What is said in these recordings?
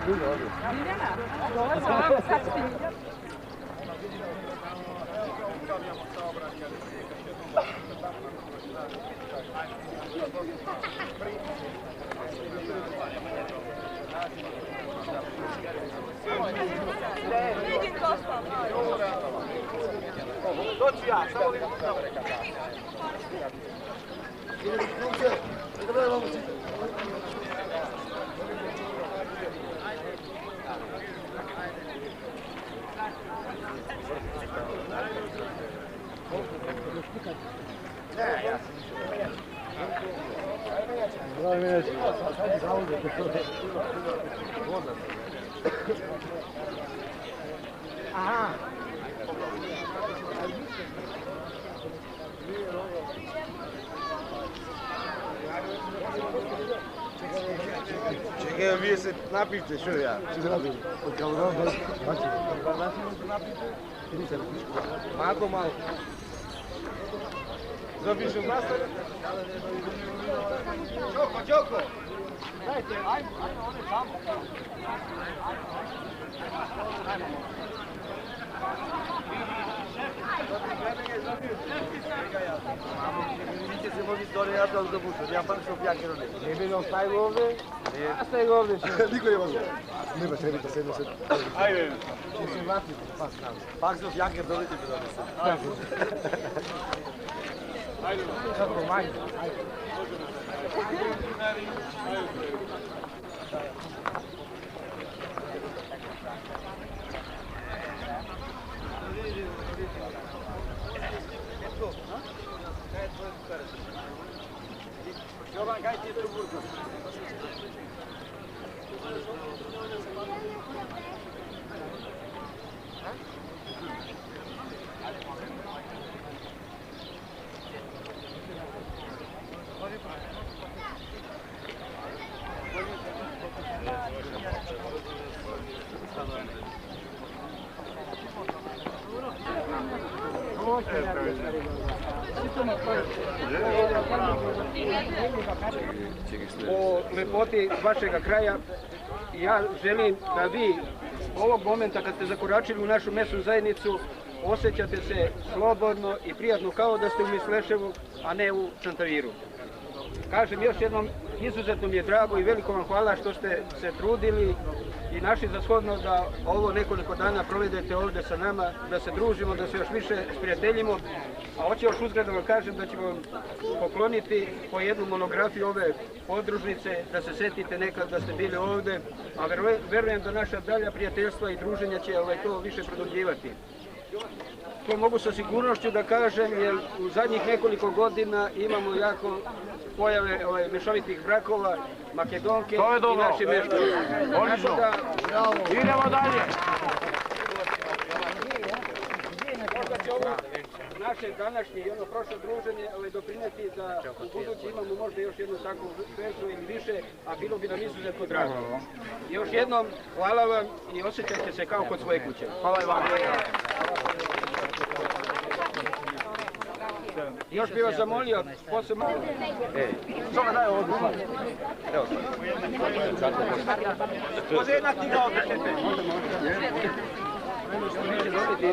Ljiljana, dolazimo, sad ćete vidjeti. Vidim dosta. Doći ja, samo vidim tamo. Aha. Čekaj, vi se napijte, što ja? Što se radi? Od kalorana do... Malo, malo. Zabiš u nastavlju? Čoko! Dajte, ajmo, one tamo. Vidite se možda istorija, ja sam zabušao, ja pa što pjake rode. Ne bi nam stavilo ovdje? A stavilo ovdje što? Niko je možda. Nema trebite se jedno se... Ajde. Če se vratiti, pa stavimo. Pak što pjake doliti bi dole se. Ajde. Kako manje? Ajde. Jovan, kaj ti je tu burko? O lepoti vašega kraja, ja želim da vi ovog momenta kad ste zakoračili u našu mesnu zajednicu osjećate se slobodno i prijatno kao da ste u Misleševu, a ne u Čantaviru. Kažem još jednom, izuzetno mi je drago i veliko vam hvala što ste se trudili i našli za shodno da ovo nekoliko dana provedete ovdje sa nama, da se družimo, da se još više sprijateljimo. A hoću još uzgled da vam kažem da ćemo vam pokloniti po jednu monografiju ove podružnice, da se setite nekad da ste bili ovdje, a verujem da naša dalja prijateljstva i druženja će to više produbljivati. To mogu sa sigurnošću da kažem, jer u zadnjih nekoliko godina imamo jako pojave mešovitih brakova, Makedonke i naši meštani. Idemo dalje! Možda će ovo naše današnje i ono prošlo druženje doprineti da u budući imamo možda još jednu takvu vezu ili više, a bilo bi nam izuzetno drago. Još jednom hvala vam i osjećajte se kao kod svoje kuće. Hvala i vam. Još bih vas zamolio, posebno... Što me daje ovo guma? Evo sad. Može jedna knjiga održete. Neće dobiti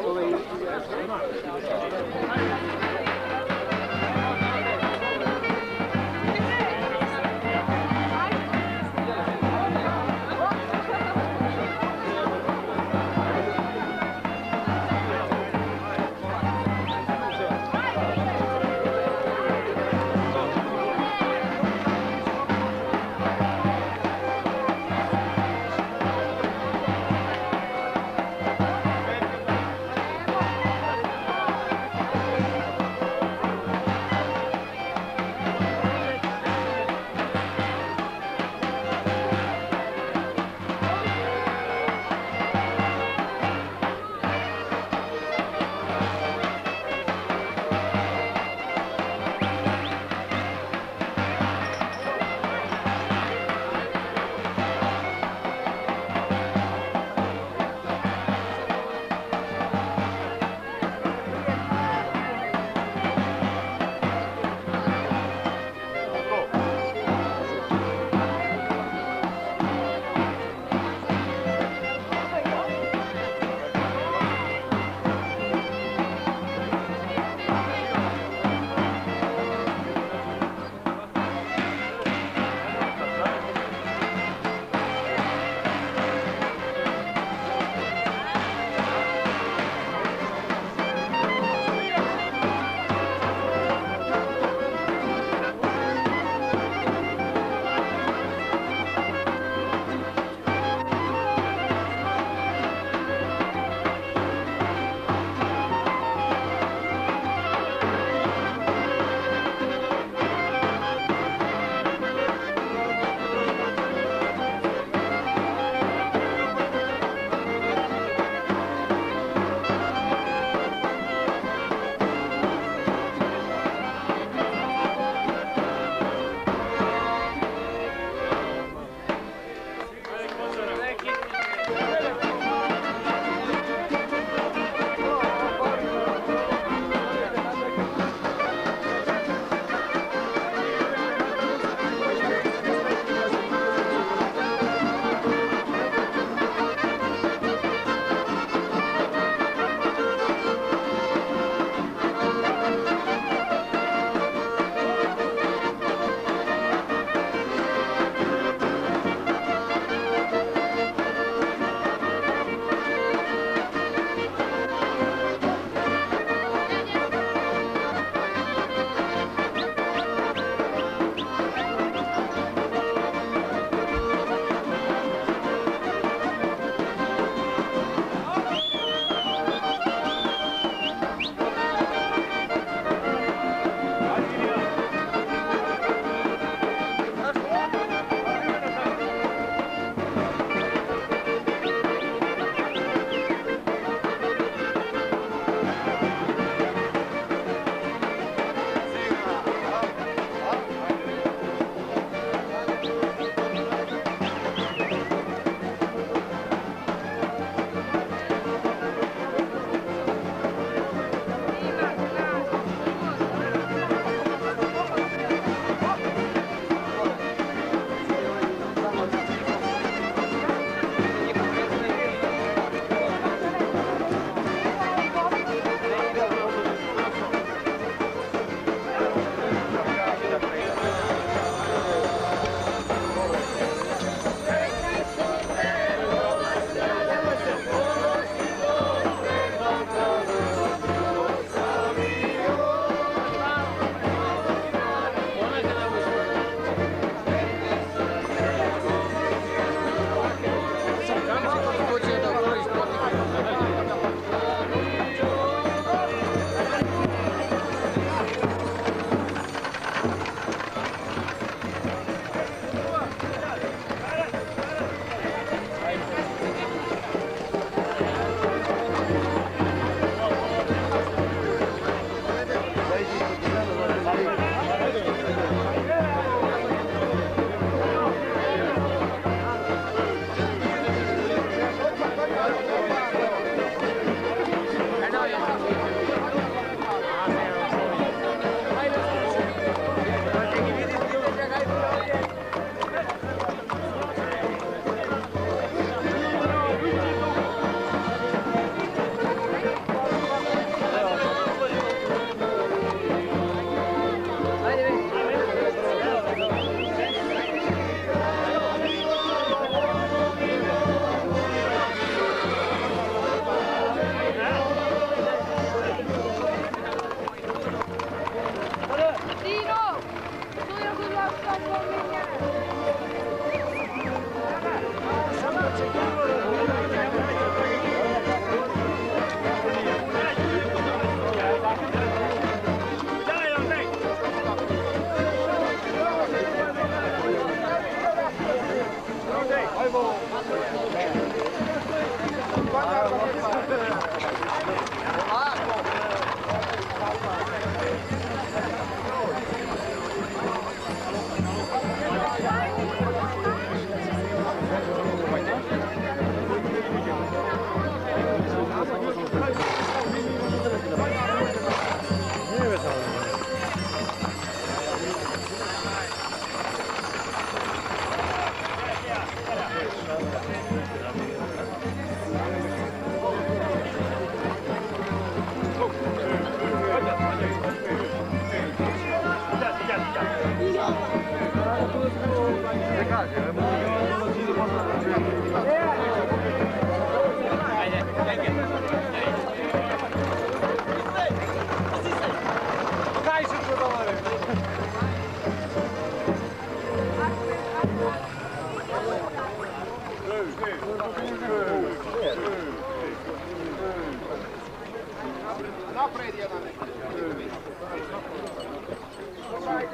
Naprijed jedan.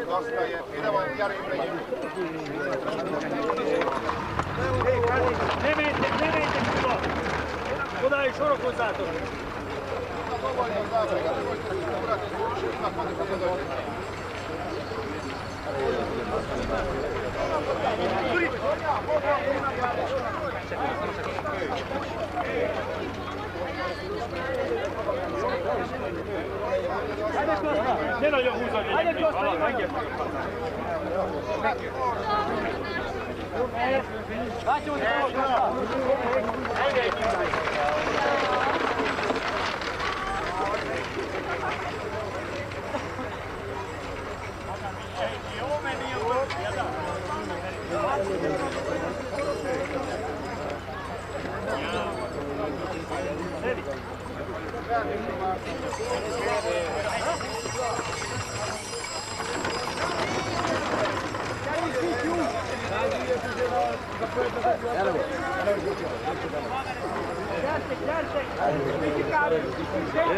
Dosta je. Idemo, Jari Ibrahim. Nemojte bilo. Podaj široko zato. Dovoljno zabrega. Nemojte se urati slušati kako ne bude doći. Ne na joj uzor. Ajde Kosta, ajde. Daćemo ti Kosta. Ajde.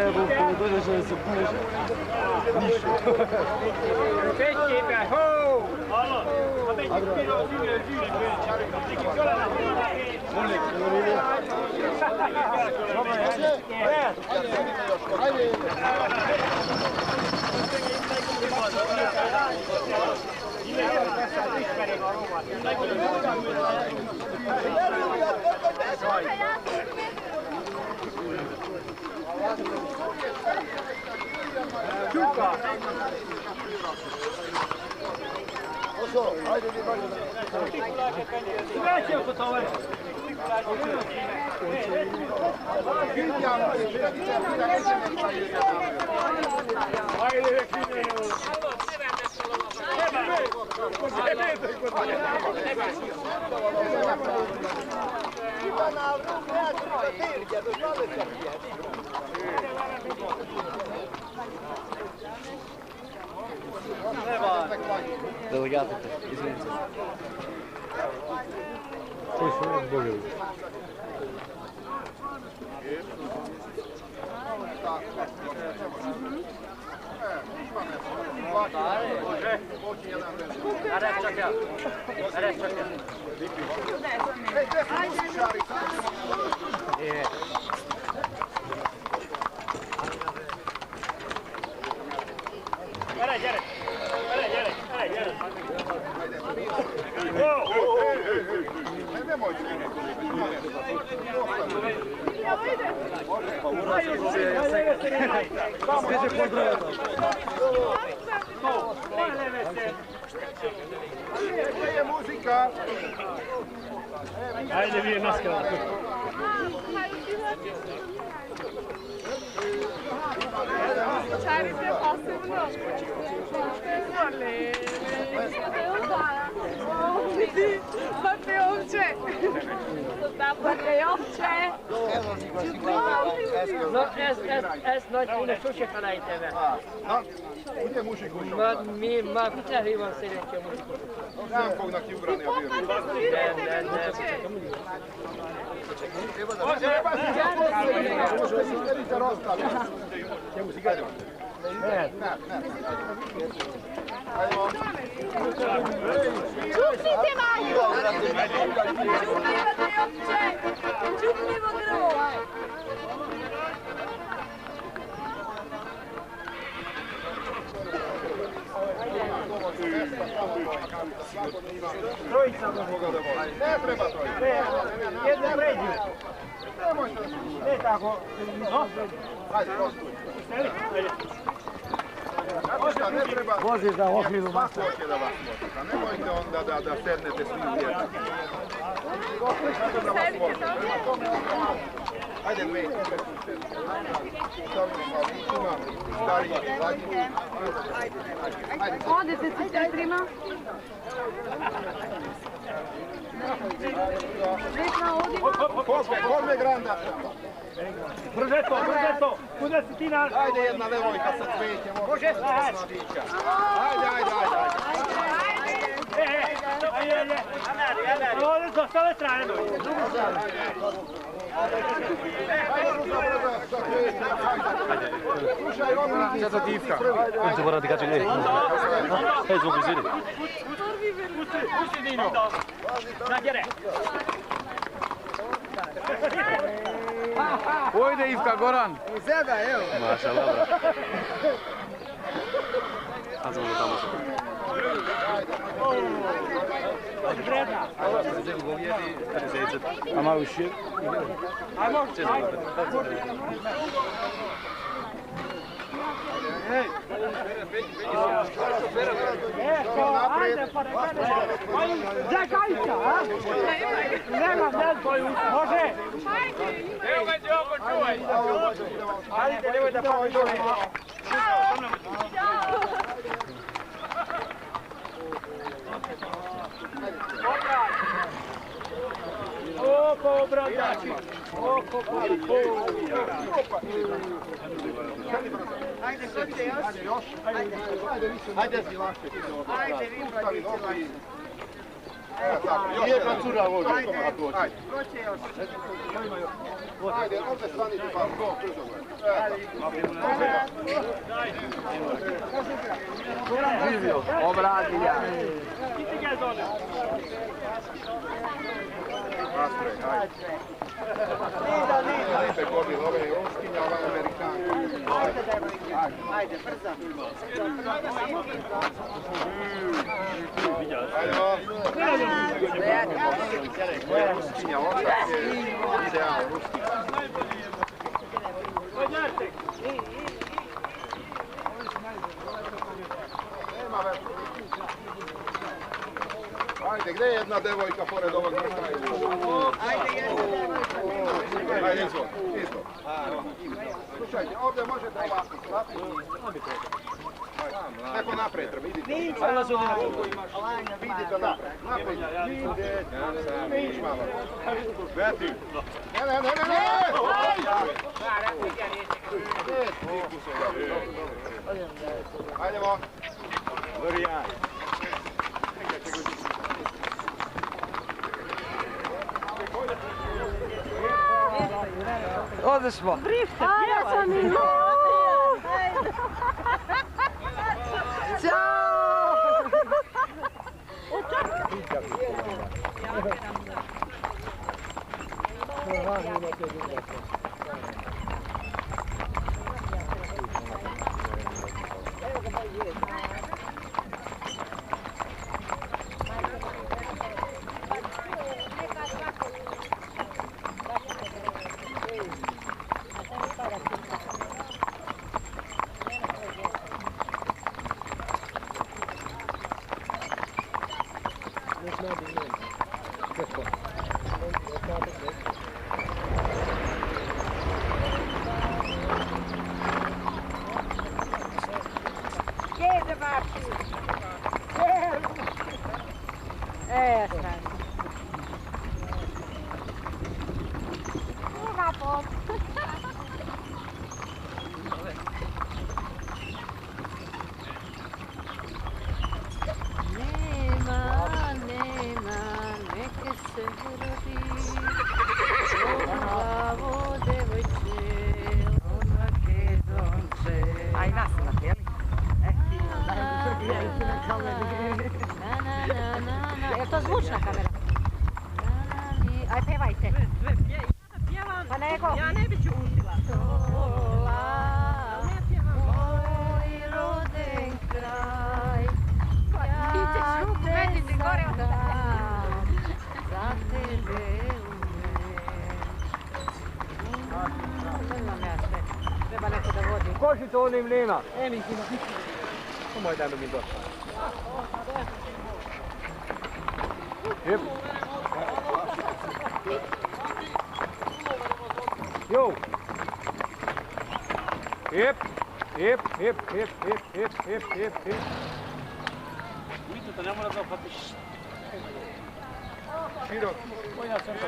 Evo, dođe se puniš. Ništa. Pekime, ho! Alo, a me ti piro živje, neki kola na Molik, ajde. Čuka! Oso, ajde ti baš. Vraćaj po tome. Ajde, rekli Delegate, izvinite. Koji su uvijek bogovi? Je muzika. Ajde, vi je maskara. Čarite posebno. Pate ovče. Pate ovče. No, ezt nagy főnök sose felejtem el. Na, ugye muzsikusok? Mi már elhívom szerencsé a muzsikusok. Nem fognak kiugrani a bőrről. Čupnite Maju! Čupnite ovče! Čupnimo drvo! Trojica mogu da voli. Ne treba trojica. Jedno pređi. Nemojte da se gura. Ne tako. Hajde, prostuj. Znate ne treba... Voziš da okviru Svako hoće da vas motika. Nemojte onda da sednete svi u jedan. Svako da vas vozi. Prema tome onda... Ajde, dve. Stari, zadnji. Odete se centrima. Vesna, odimo. Kolme granda. Brže to! Kuda si ti na... Ajde, jedna devojka sa cvećem. Može mladića. Ajde. Ovdje s ove strane dođe. Slušaj, on vidi. Sada divka. Idź do rady gacie, nie. Hej, złoty ziry. Pusti Dino. Nagere. Ojde Ivka, Goran. Zeda, evo. Maša, dobro. A zvogu tamo se. A malo šir. Ajmo. Zakajca, a? Nema, može. Evo ga ti oko čuvaj. Ajde, nemoj da pravi dole. Oko, bratači. Oko, Ajde, hoće još. Ajde, si lakše. Ajde, vi brati. Nije procura vođa. Ajde. Ajde, ovdje stanite pa go brzo. Živio, obradilja. Ajde, goril, ove je ruskinja, ova je amerikanka. Ajde, brzo. Ovo je ruskinja, ova je ideal ruskinja. Nema veze. Ajde, gdje je jedna devojka pored ovog mjesta? Ajde, izvod. Slušajte, ovdje možete ovako slati. Neko naprijed treba, idite. Vidite naprijed. Vidiš malo. Veti. Ne! Ajdemo. Ovdje smo. Ja sam i... Ćao! Je to zvučna kamera? Aj, pevajte. Pa nego. Ja ne bi ću ušila. Moj roden kraj. Ti ćeš ruku mediti gore od za tebe Nemam ja sve. Treba neko da vodi. Košicu onim nema. Moj dan mi došao. Jo. Hip, hip, hip, hip, hip, hip, hip, hip, hip. Vidite, to ne mora da opatiš. Širok. Pojna crta.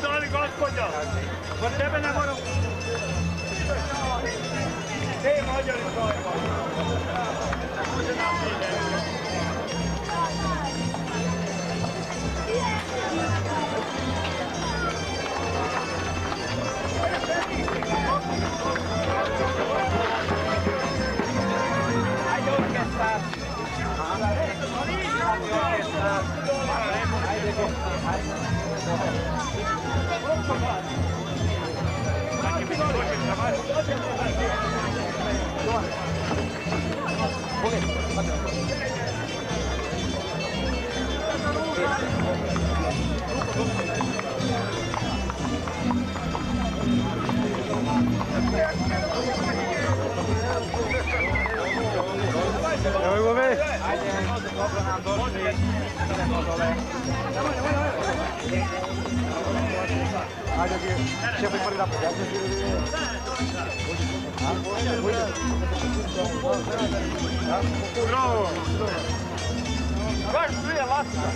Doli, gospođo! Kod tebe ne moram... Ej, Mađari, to je može naprijed. Ajde, orkestar! Ajde, go! Evo go već! Ajde, dobro nam došli. Idemo dole. Ajde, će bi prvi napad. Bravo! Baš prije laska!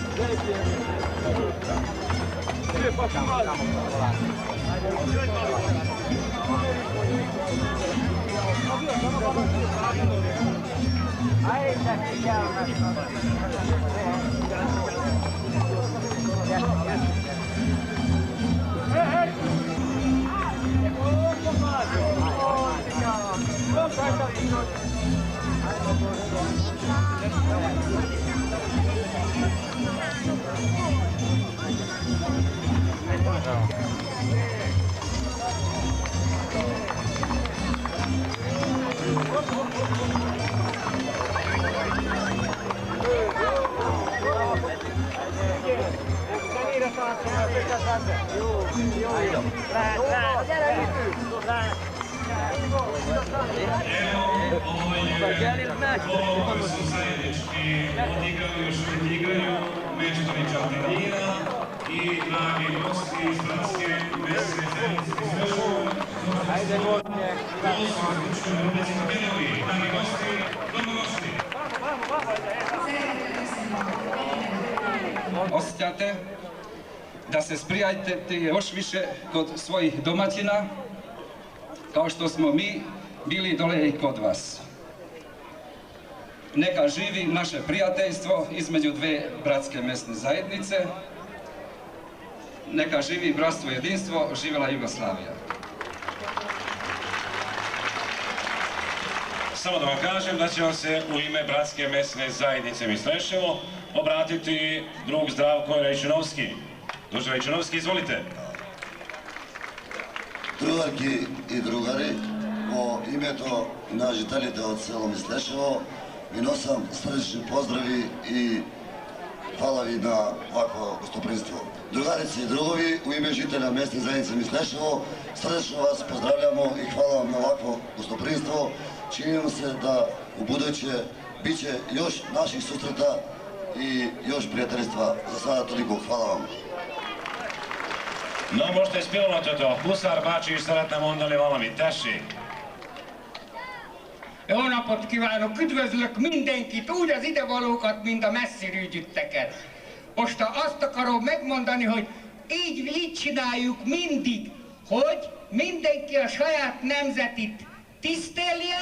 Prije pa kamala. Ajde, Ovo su zajednički odigrali, još odigraju Meštović Altenina i dragi gosti iz Bratske mesne zajednice iz Meštovića. Ajde, gosti! Dragi gosti, dobrodošli! Osjećate da se sprijateljite još više kod svojih domaćina, kao što smo mi bili dole i kod vas. Neka živi naše prijateljstvo između dve bratske mesne zajednice. Neka živi bratstvo i jedinstvo, živjela Jugoslavija. Samo da vam kažem da će vam se u ime Bratske mesne zajednice Misleševo obratiti drug Zdravko Rejčinovski. Druže Rejčinovski, izvolite. Другарки и другари, во името на жителите од село Мислешево ви носам срдечни поздрави и фала ви на вакво гостопринство. Другарици и другови, у име жителя местни заедница Мислешево, срдечно вас поздравлямо и хвала вам на вакво гостопринство. Чиним се да у будуće biće još naših susreta i još prijateljstva. Za sada toliko. Hvala vam. No, možete spjevamo to. Husar Bačić, szeretném mondani valami, tessék. Jó napot kívánok! Üdvözlök mindenkit, úgy az idevalókat, mint a messzirű gyütteket. Most azt akarom megmondani, hogy így csináljuk mindig, hogy mindenki a saját nemzetit tisztelje,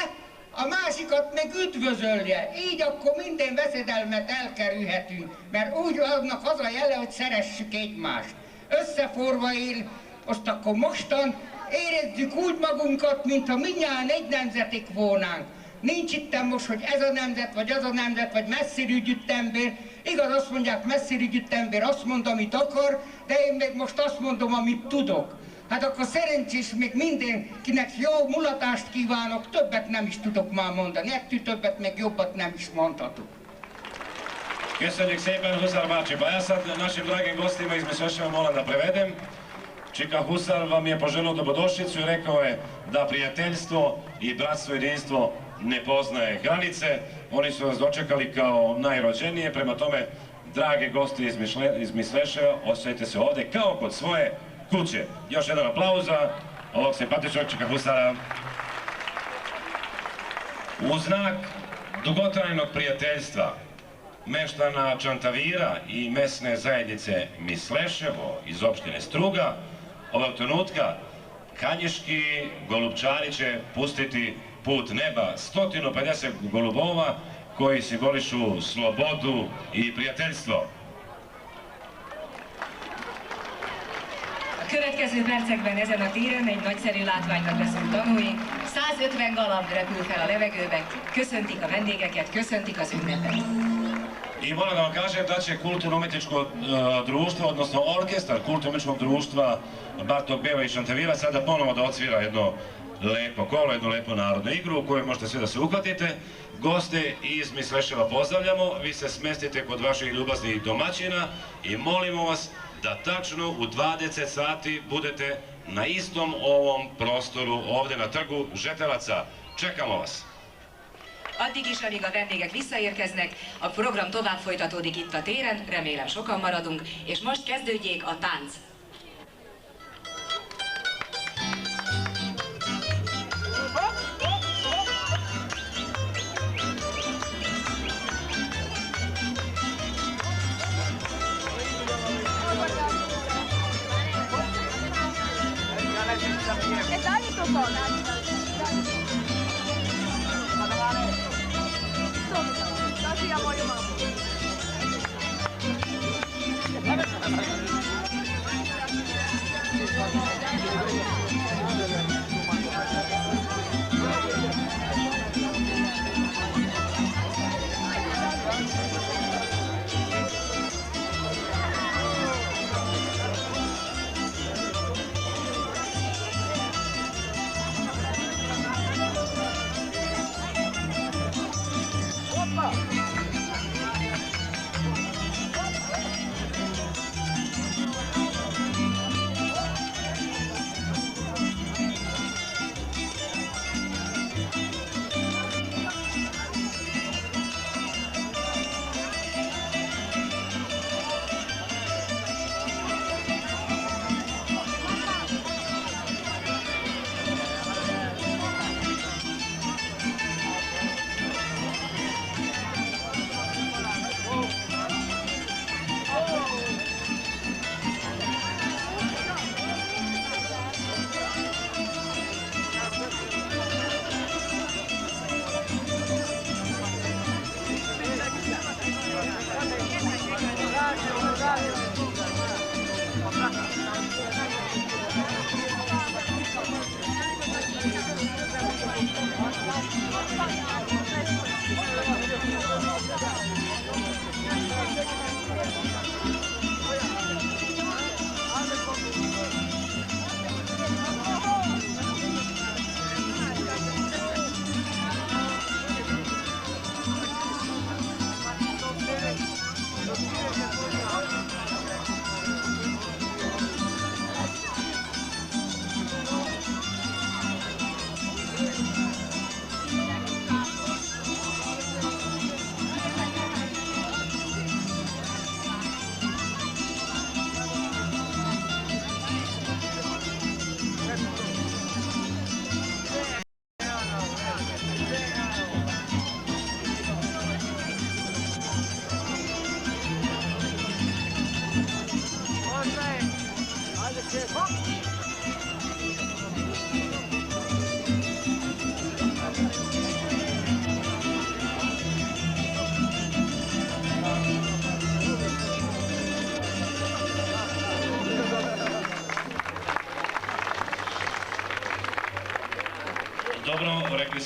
a másikat meg üdvözölje. Így akkor minden veszedelmet elkerülhetünk, mert úgy annak az a jele, hogy szeressük egymást. Összeforva él, most akkor mostan érezzük úgy magunkat, mintha mindnyájan egy nemzetik volnánk. Nincs itt most, hogy ez a nemzet, vagy az a nemzet, vagy messzirűgyűtt ember. Igaz, azt mondják, messzirűgyűtt ember azt mond, amit akar, de én meg most azt mondom, amit tudok. Hát akkor szerencsés, még mindenkinek jó mulatást kívánok, többet nem is tudok már mondani, ettől többet meg jobbat nem is mondhatok. Köszönjük szépen Huszár bácsi bajasat. Našim dragim gostima iz Misveševa moram da prevedem. Čika Husar vam je poželio dobrodošlicu i rekao je da prijateljstvo i bratstvo i jedinstvo ne poznaje granice. Oni su nas dočekali kao najrođenije, prema tome, drage gosti iz Misveševa, osjećajte se ovdje kao kod svoje kuće. Još jedan aplauz za ovog simpatičnog Čika Husara. U znak dugotrajnog prijateljstva meštana Čantavira i mesne zajednice Misleševo iz opštine Struga, ovog trenutka Kanjiški golubčari će pustiti put neba 150 golubova koji simbolišu slobodu i prijateljstvo. A következő percekben ezen a téren egy nagyszerű látványnak leszünk tanúi. 150 galamb repül fel a levegőbe, köszöntik a vendégeket, köszöntik az ünnepet. I moram da vam kažem da će kulturno-umetničko društvo, odnosno orkestar kulturno-umetničkog društva Bartok Beva i Čantavira sada ponovo da odsvira jedno lepo kolo, jednu lepu narodnu igru u kojoj možete svi da se uhvatite. Goste iz Misleševa pozdravljamo, vi se smestite kod vaših ljubaznih domaćina i molimo vas da tačno u 20 sati budete na istom ovom prostoru ovdje na trgu Žetelaca. Čekamo vas! Addig is, amíg a vendégek visszaérkeznek, a program tovább folytatódik itt a téren, remélem sokan maradunk, és most kezdődjék a tánc.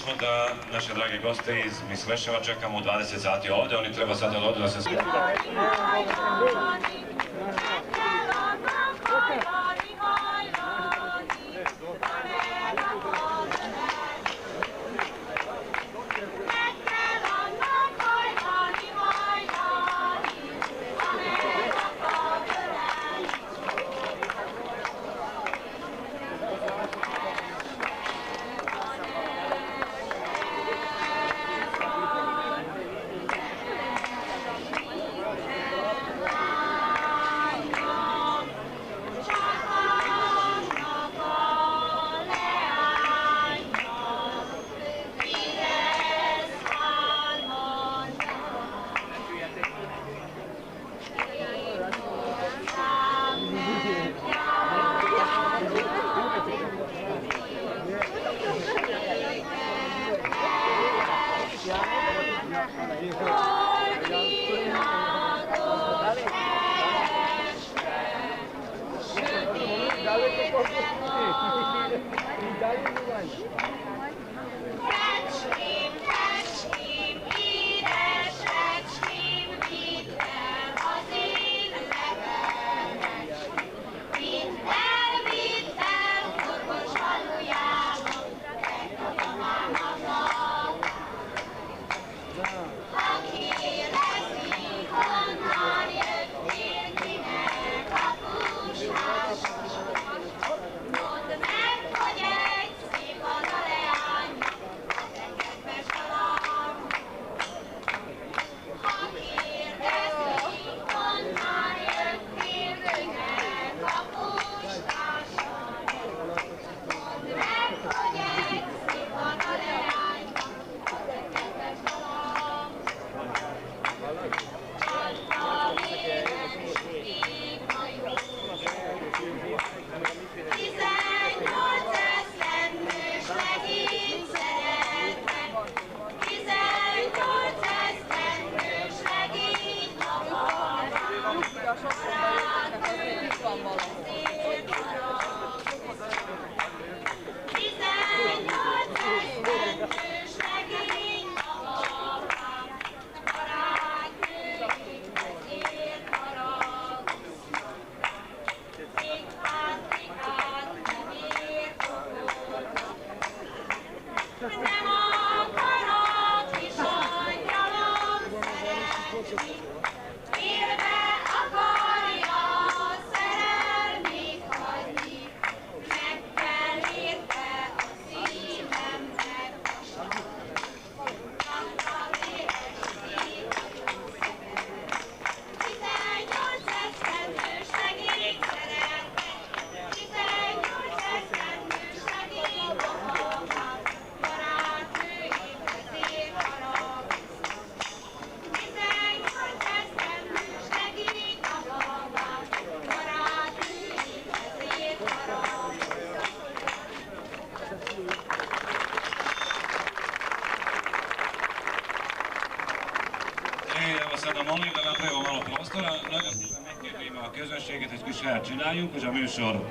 smo da naše drage goste iz Miss Leševa čekamo u 20 sati ovde, oni treba sada da odu da se... Sada molim da napravimo malo prostora, megjegyzem a közönséget, egy kis lehet csináljunk, hogy a műsor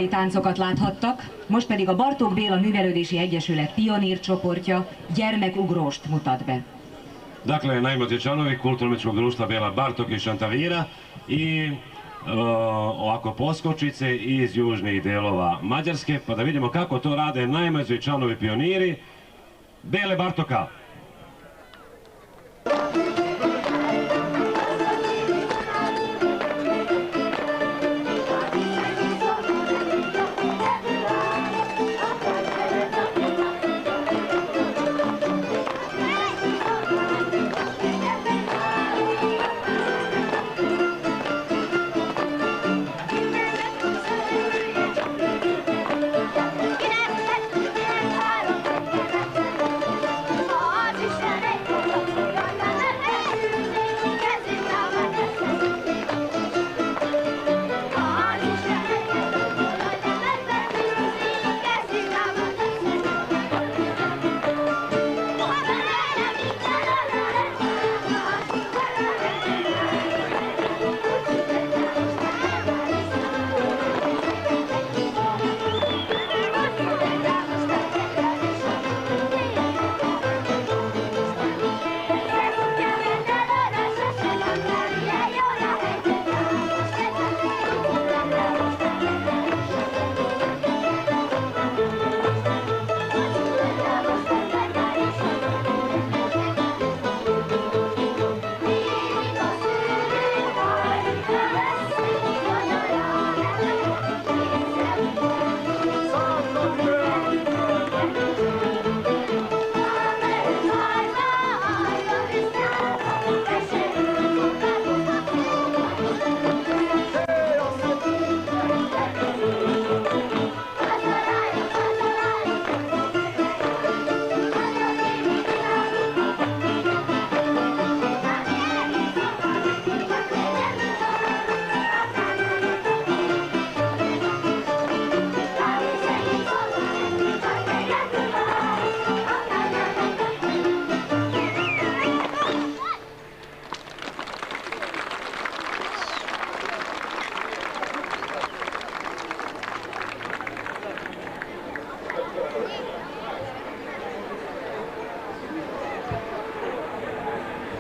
zenekari táncokat láthattak, most pedig a Bartók Béla Művelődési Egyesület pionír csoportja gyermekugróst mutat be. Dakle, najmlađi članovi Kulturno-umjetničkog društva Bela Bartok i Šantavira i ovako poskočice iz južnih delova Mađarske, pa da vidimo kako to rade najmlađi članovi pioniri Bele Bartoka.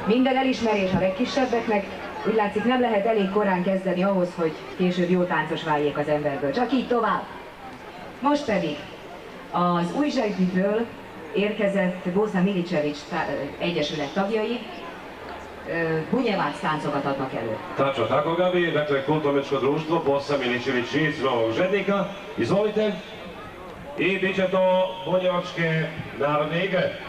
Minden elismerés a legkisebbeknek, úgy látszik nem lehet elég korán kezdeni ahhoz, hogy később jó táncos váljék az emberből. Csak így tovább. Most pedig az Újzsajtitől érkezett Bosna Milicevic Egyesület tagjai bunjevac táncokat adnak elő. Tačno tako, Gabi, dakle Kulturno-umjetničko društvo Bosna Milicevic iz Novog Žednika, izvolite. I bit će to bunjevačke narodne igre.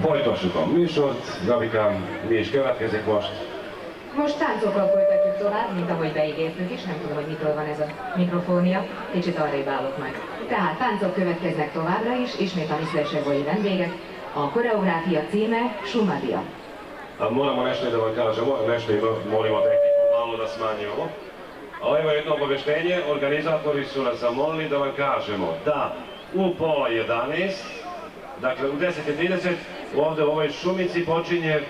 Folytassuk a műsort, Gabikám, mi is következik most. Most táncokkal folytatjuk tovább, mint ahogy beígértük is, nem tudom, hogy mitől van ez a mikrofónia, kicsit arrébb állok meg. Tehát táncok következnek továbbra is, ismét a Miszlesevoi vendégek. A koreográfia címe Šumadija. Moramo nešto da vam kažemo, nešto molimo tehniku malo da smanjimo. A evo jedno obaveštenje, organizatori su nas zamolili da vam kažemo da u pola 11, dakle u 10:30, ovdje u ovoj šumici počinje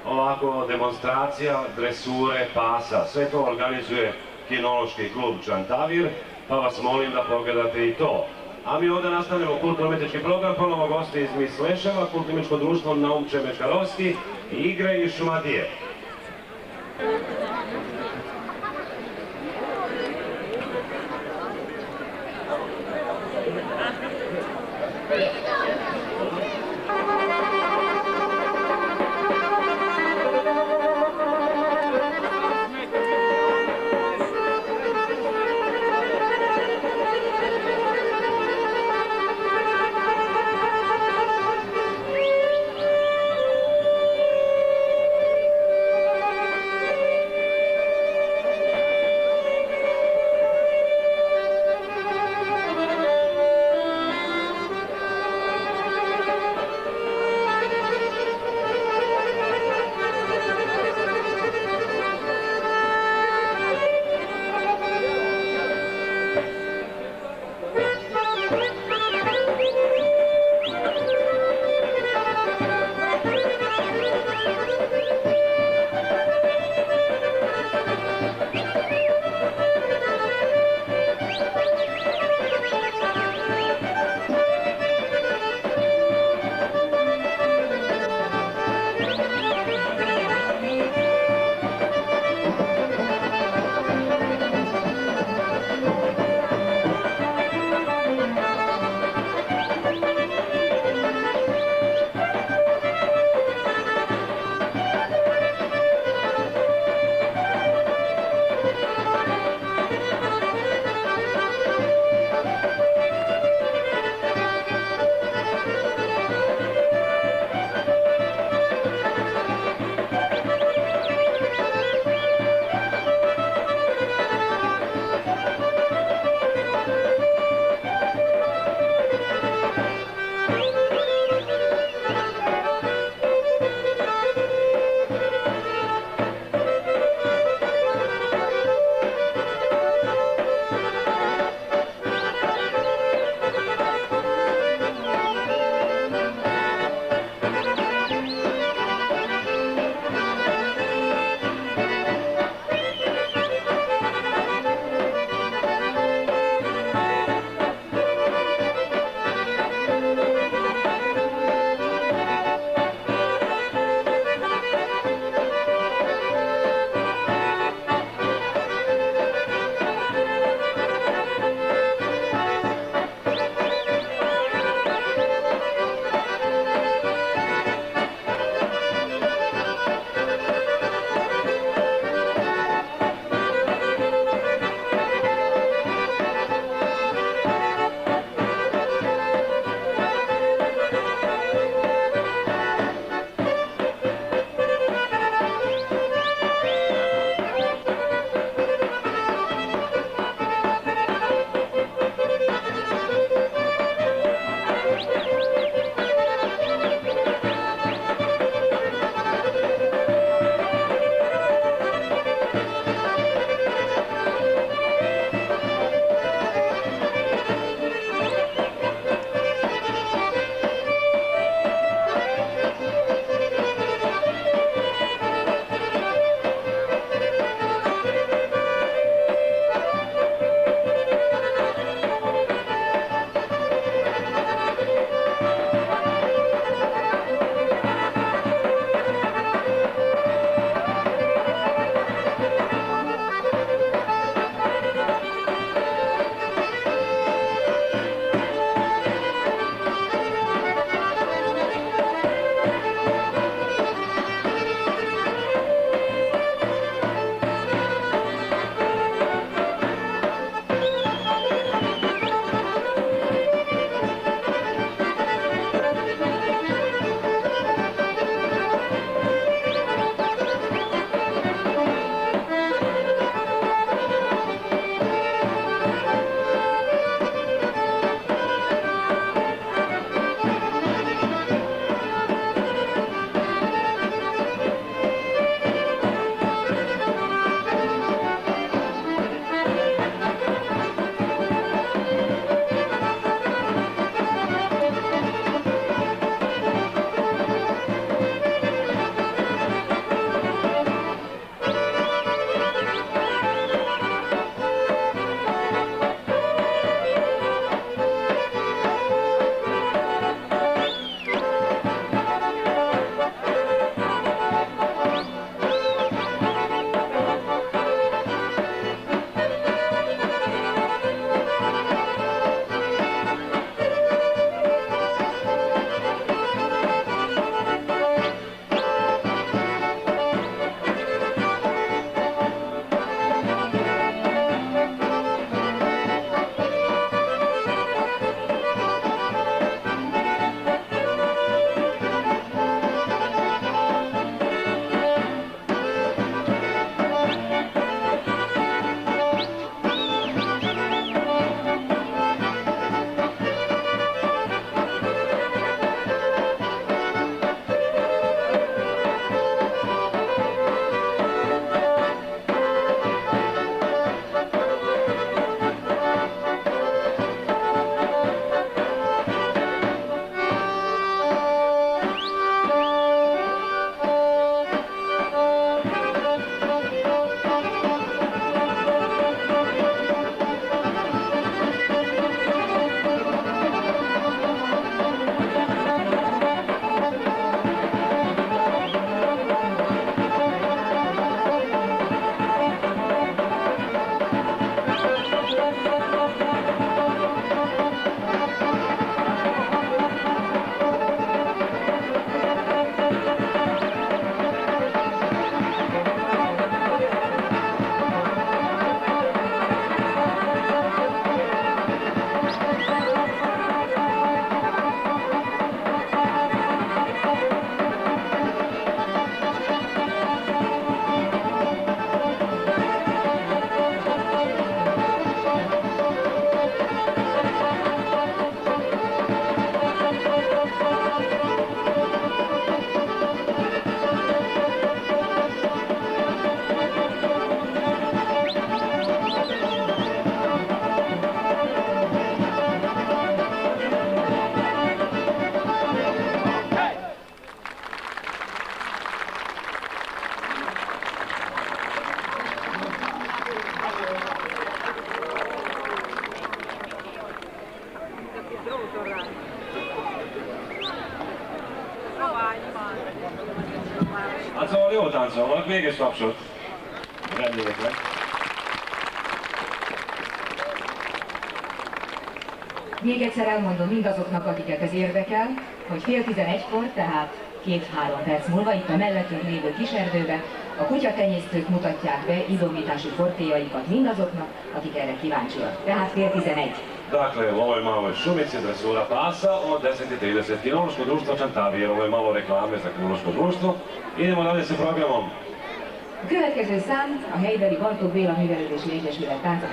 ovako demonstracija dresure pasa. Sve to organizuje kinološki klub Čantavir, pa vas molim da pogledate i to. A mi ovdje nastavljamo kulturno-umjetnički program, ponovo gosti iz Misleševa, kulturno-umjetničko društvo Naum Čemečkarovski i igre iz Šumadije. táncolnak, mégis tapsot. Rendjétek meg. Még egyszer elmondom mindazoknak, akiket ez érdekel, hogy fél 11-kor, tehát 2-3 perc múlva itt a mellettünk lévő kiserdőben a kutyatenyésztők mutatják be idomítási fortéjaikat mindazoknak, akik erre kíváncsiak. Tehát fél 11. Dakle, u ovoj maloj šumici dresura pasa od 10:30 Kinološko društvo Čantavir, ovo je malo reklame za Kinološko društvo. Idemo dalje sa programom. A következő szám a helybeli Bartók Béla Művelődési Egyesület tánca.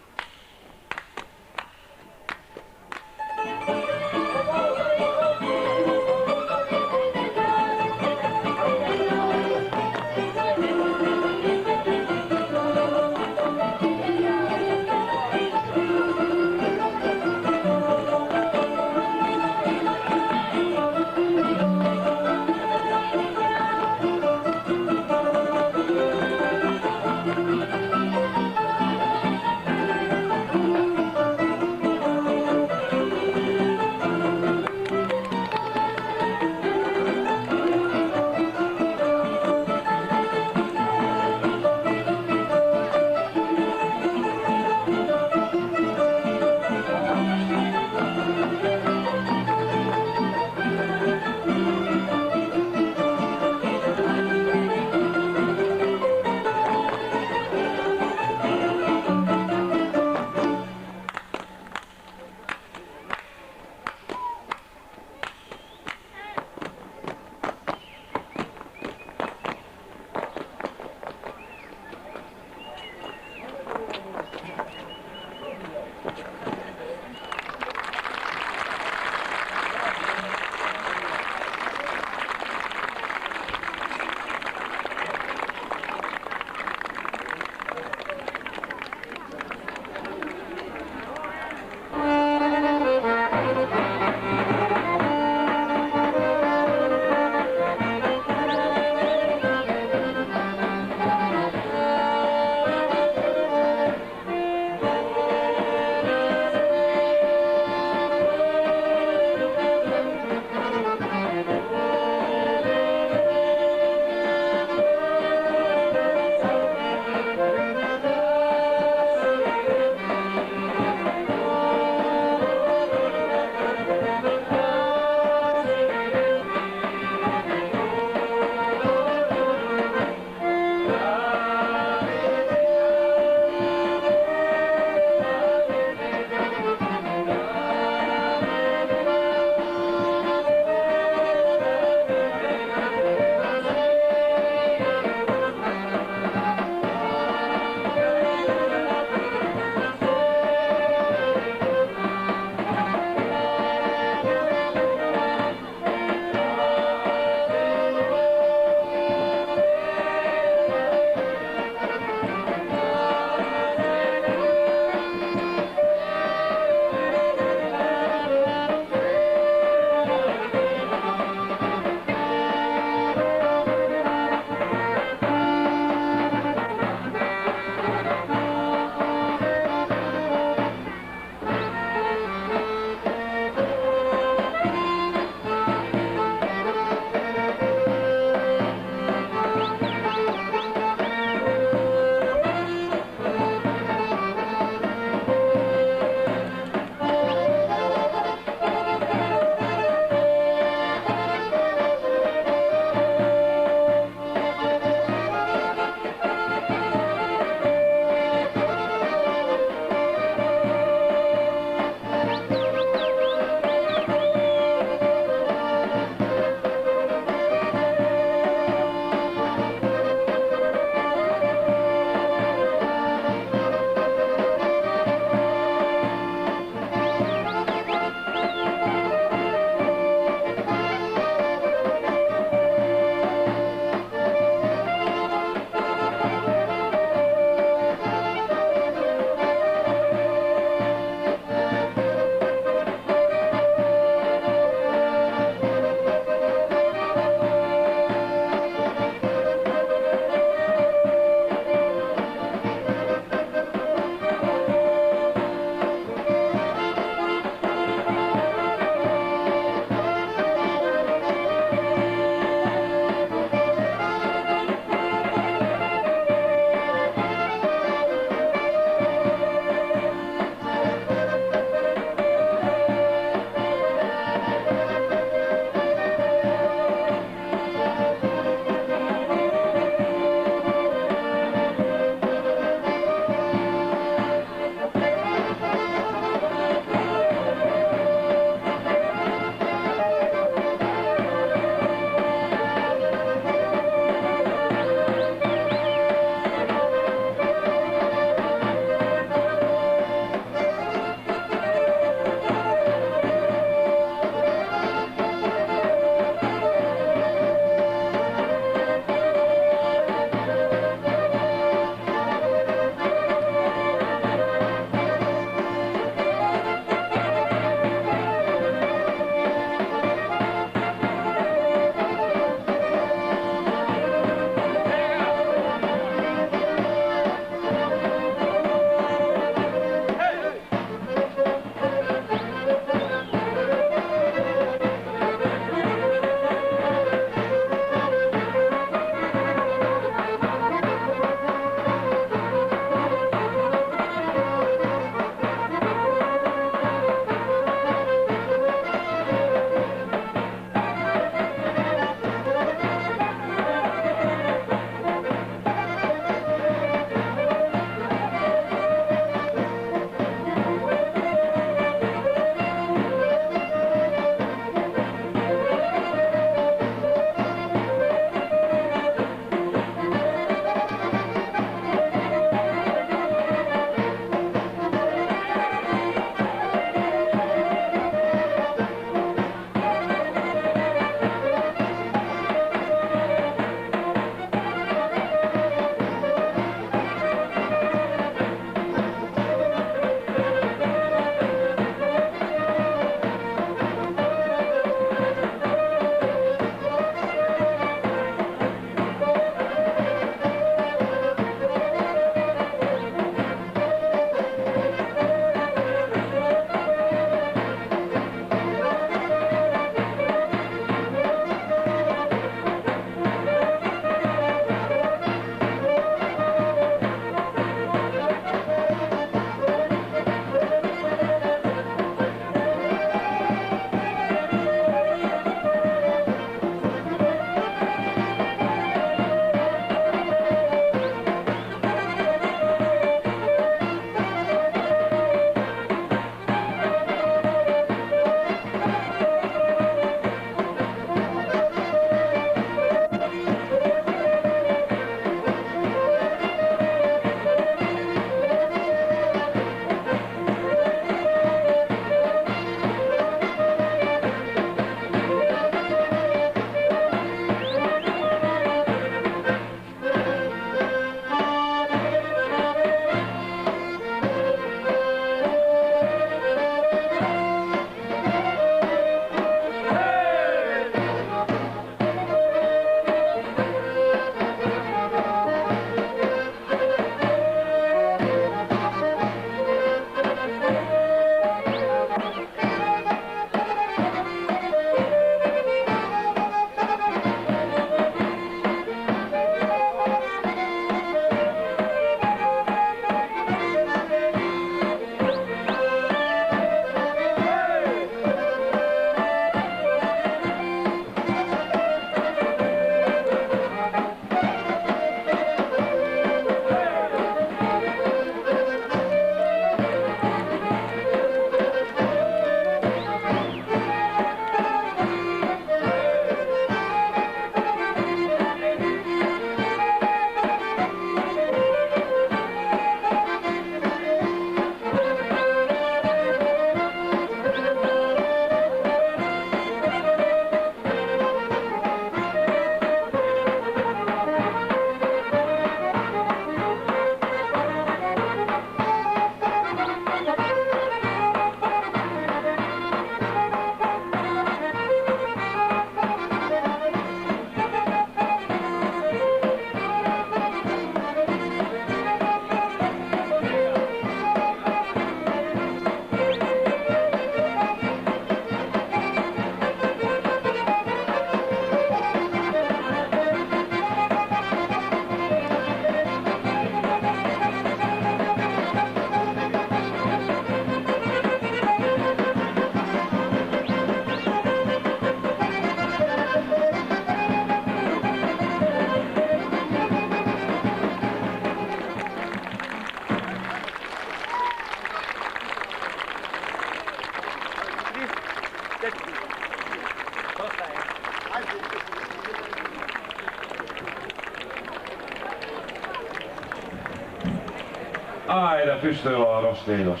Ajde, pystyy Rosténos.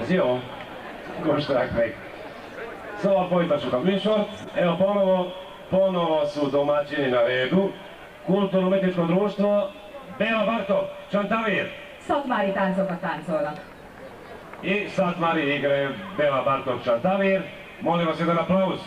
Ez jó. Koštrák meg. Szóval folytassuk a műsort. Evo ponovo su domaćini na redu. Kulturno-umjetničko društvo Bela Bartok, Čantavir. Szatmári táncokat táncolnak. I Satmari igraju Bela Bartok, Čantavir. Molim vas jedan aplauz.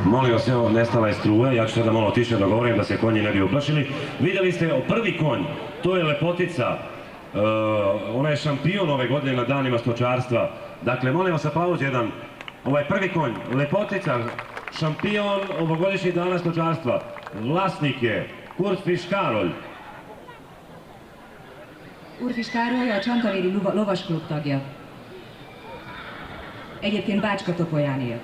Molim vas, evo, nestala je struja, ja ću sada malo tiše dogovorim da se konji ne bi uplašili. Vidjeli ste prvi konj, to je Lepotica, ona je šampion ove godine na danima stočarstva. Dakle, molim vas, aplauz jedan, ovaj prvi konj, Lepotica, šampion ovogodišnjih dana stočarstva, vlasnik je Kurtfish Károly. Kurtfish Károly a Csantavéri Lovasklub tagja. Egyébként Bácska-Topolyán él.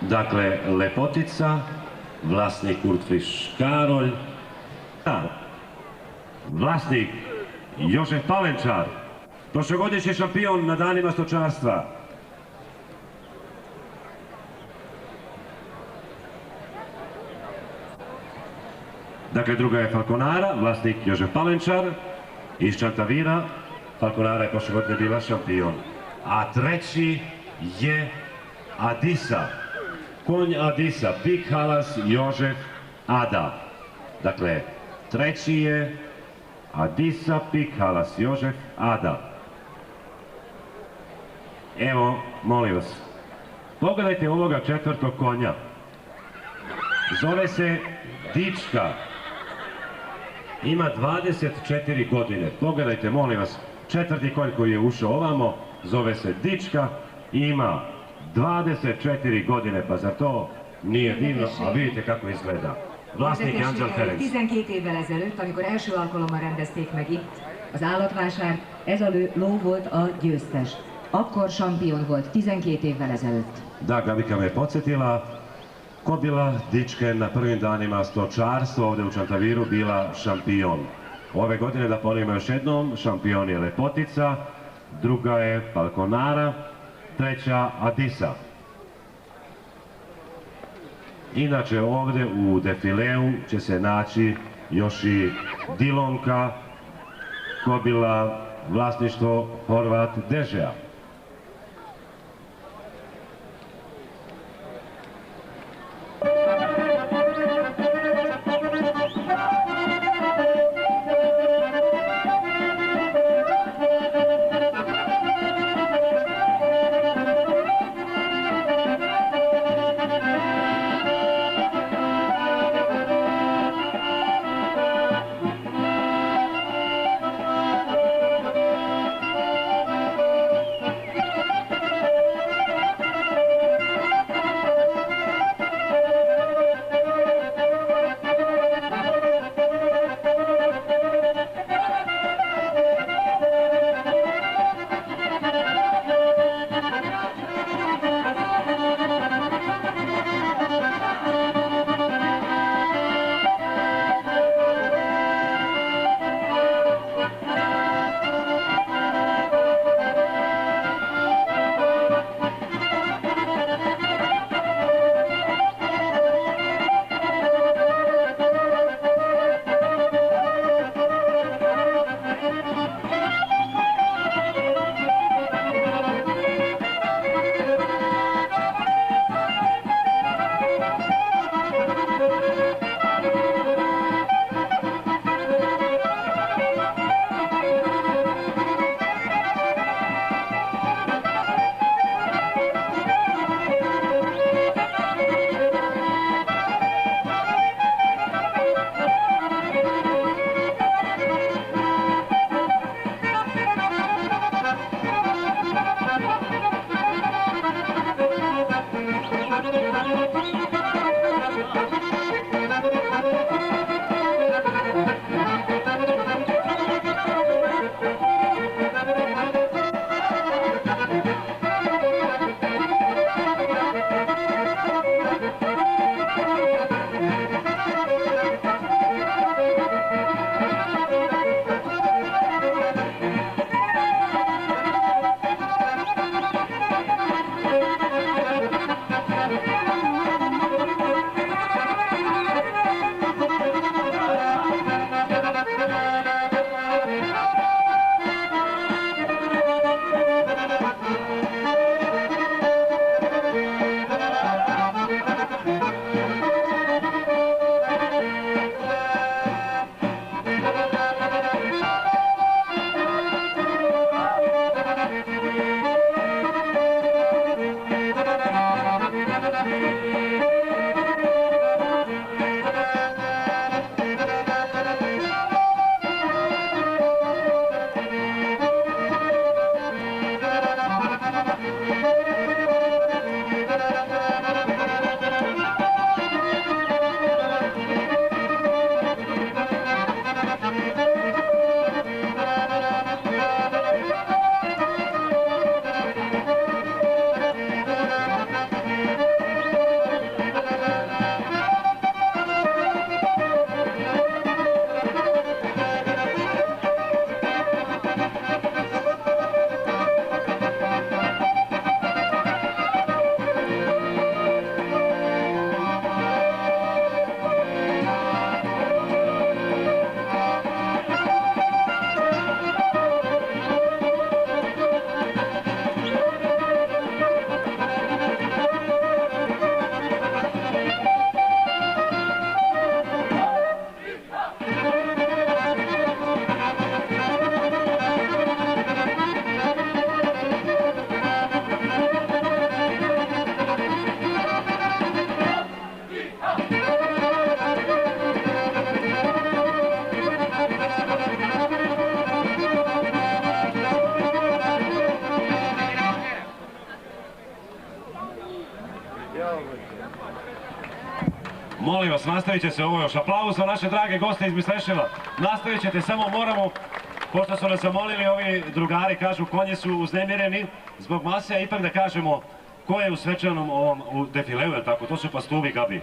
Dakle, Lepotica, vlasnik Kurtfish Károly, vlasnik Jožef Palenčar, prošlogodišnji šampion na danima stočarstva. Dakle, druga je Falconara, vlasnik Jožef Palenčar, iz Čantavira. Falconara je prošle godine bila šampion. A treći je Adisa. Konj Adisa, Pik Halas, Jožef Ada. Dakle, treći je Adisa, Pik Halas, Jožef Ada. Evo, molim vas, pogledajte ovoga četvrtog konja. Zove se Dička. Ima 24 godine. Pogledajte, molim vas, četvrti konj koji je ušao ovamo, zove se Dička i ima 24 godine, pa za to nije divno, a vidite kako izgleda. Vlasnik je Angel Ferenc. 12 évvel ezelőtt, amikor első alkalommal rendezték meg itt az állatvásárt, ez a ló volt a győztes. Akkor šampion volt, 12 évvel ezelőtt. Da, Gabika me podsjetila, ko bila Dičke na prvim danima stočarstva ovdje u Čantaviru bila šampion. Ove godine, da ponovimo još jednom, šampion je Lepotica, druga je Falconara, treća Adisa. Inače ovdje u defileu će se naći još i Dilonka, kobila vlasništvo Horvat Dežea. vas, nastavit će se ovo još. Aplauz za naše drage goste iz Misleševa. Nastavit ćete, samo moramo, pošto su nas zamolili ovi drugari, kažu konji su uznemireni zbog mase, a ipak da kažemo ko je u svečanom ovom u defileu, je tako? To su pastuvi, Gabi.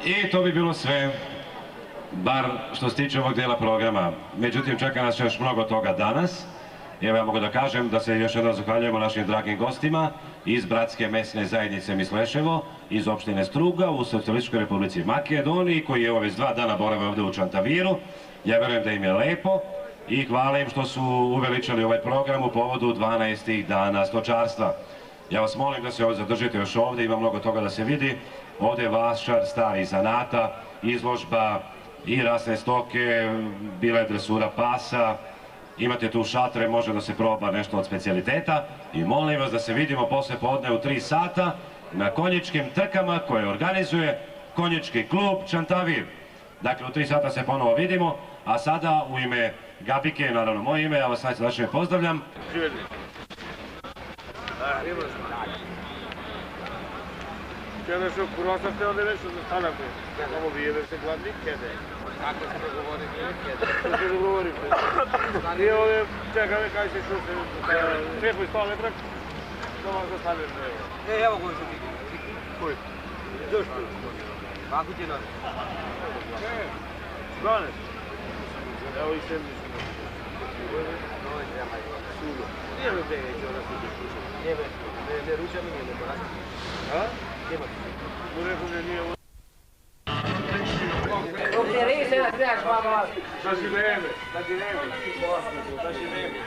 I to bi bilo sve, bar što se tiče ovog dijela programa. Međutim, čeka nas još mnogo toga danas. Evo ja mogu da kažem da se još jednom zahvaljujemo našim dragim gostima iz Bratske mesne zajednice Misleševo, iz opštine Struga u Socijalističkoj Republici Makedoniji, koji je već 2 dana borave ovdje u Čantaviru. Ja verujem da im je lepo i hvala im što su uveličali ovaj program u povodu 12 dana stočarstva. Ja vas molim da se ovdje zadržite još ovdje, ima mnogo toga da se vidi. Ovdje je vašar starih zanata, izložba i rasne stoke, bila je dresura pasa. Imate tu šatre, može da se proba nešto od specijaliteta. I molim vas da se vidimo posle podne u 3 sata na konjičkim trkama koje organizuje konjički klub Čantavir. Dakle, u 3 sata se ponovo vidimo, a sada u ime Gabike, naravno moje ime, ja vas najsrdačnije pozdravljam. Kada su kurosate ovdje nešto za stanake, samo vijede se gladni kede. Kako se dogovorite kede? Kako se dogovorite? Nije ovdje, čekaj, kaj se šute, preko 100 metrak, to vam zastavljate. Evo koji su ti. Koji? Zašto? Kako ti nosi? Zganeš? Evo i 70. Nije mi te da se ti slušao. Ne ručam i nije neko. A? U nekom nije ovo. Dok te res, ne trebaš malo. Da si vreme. Da si vreme. Da si vreme.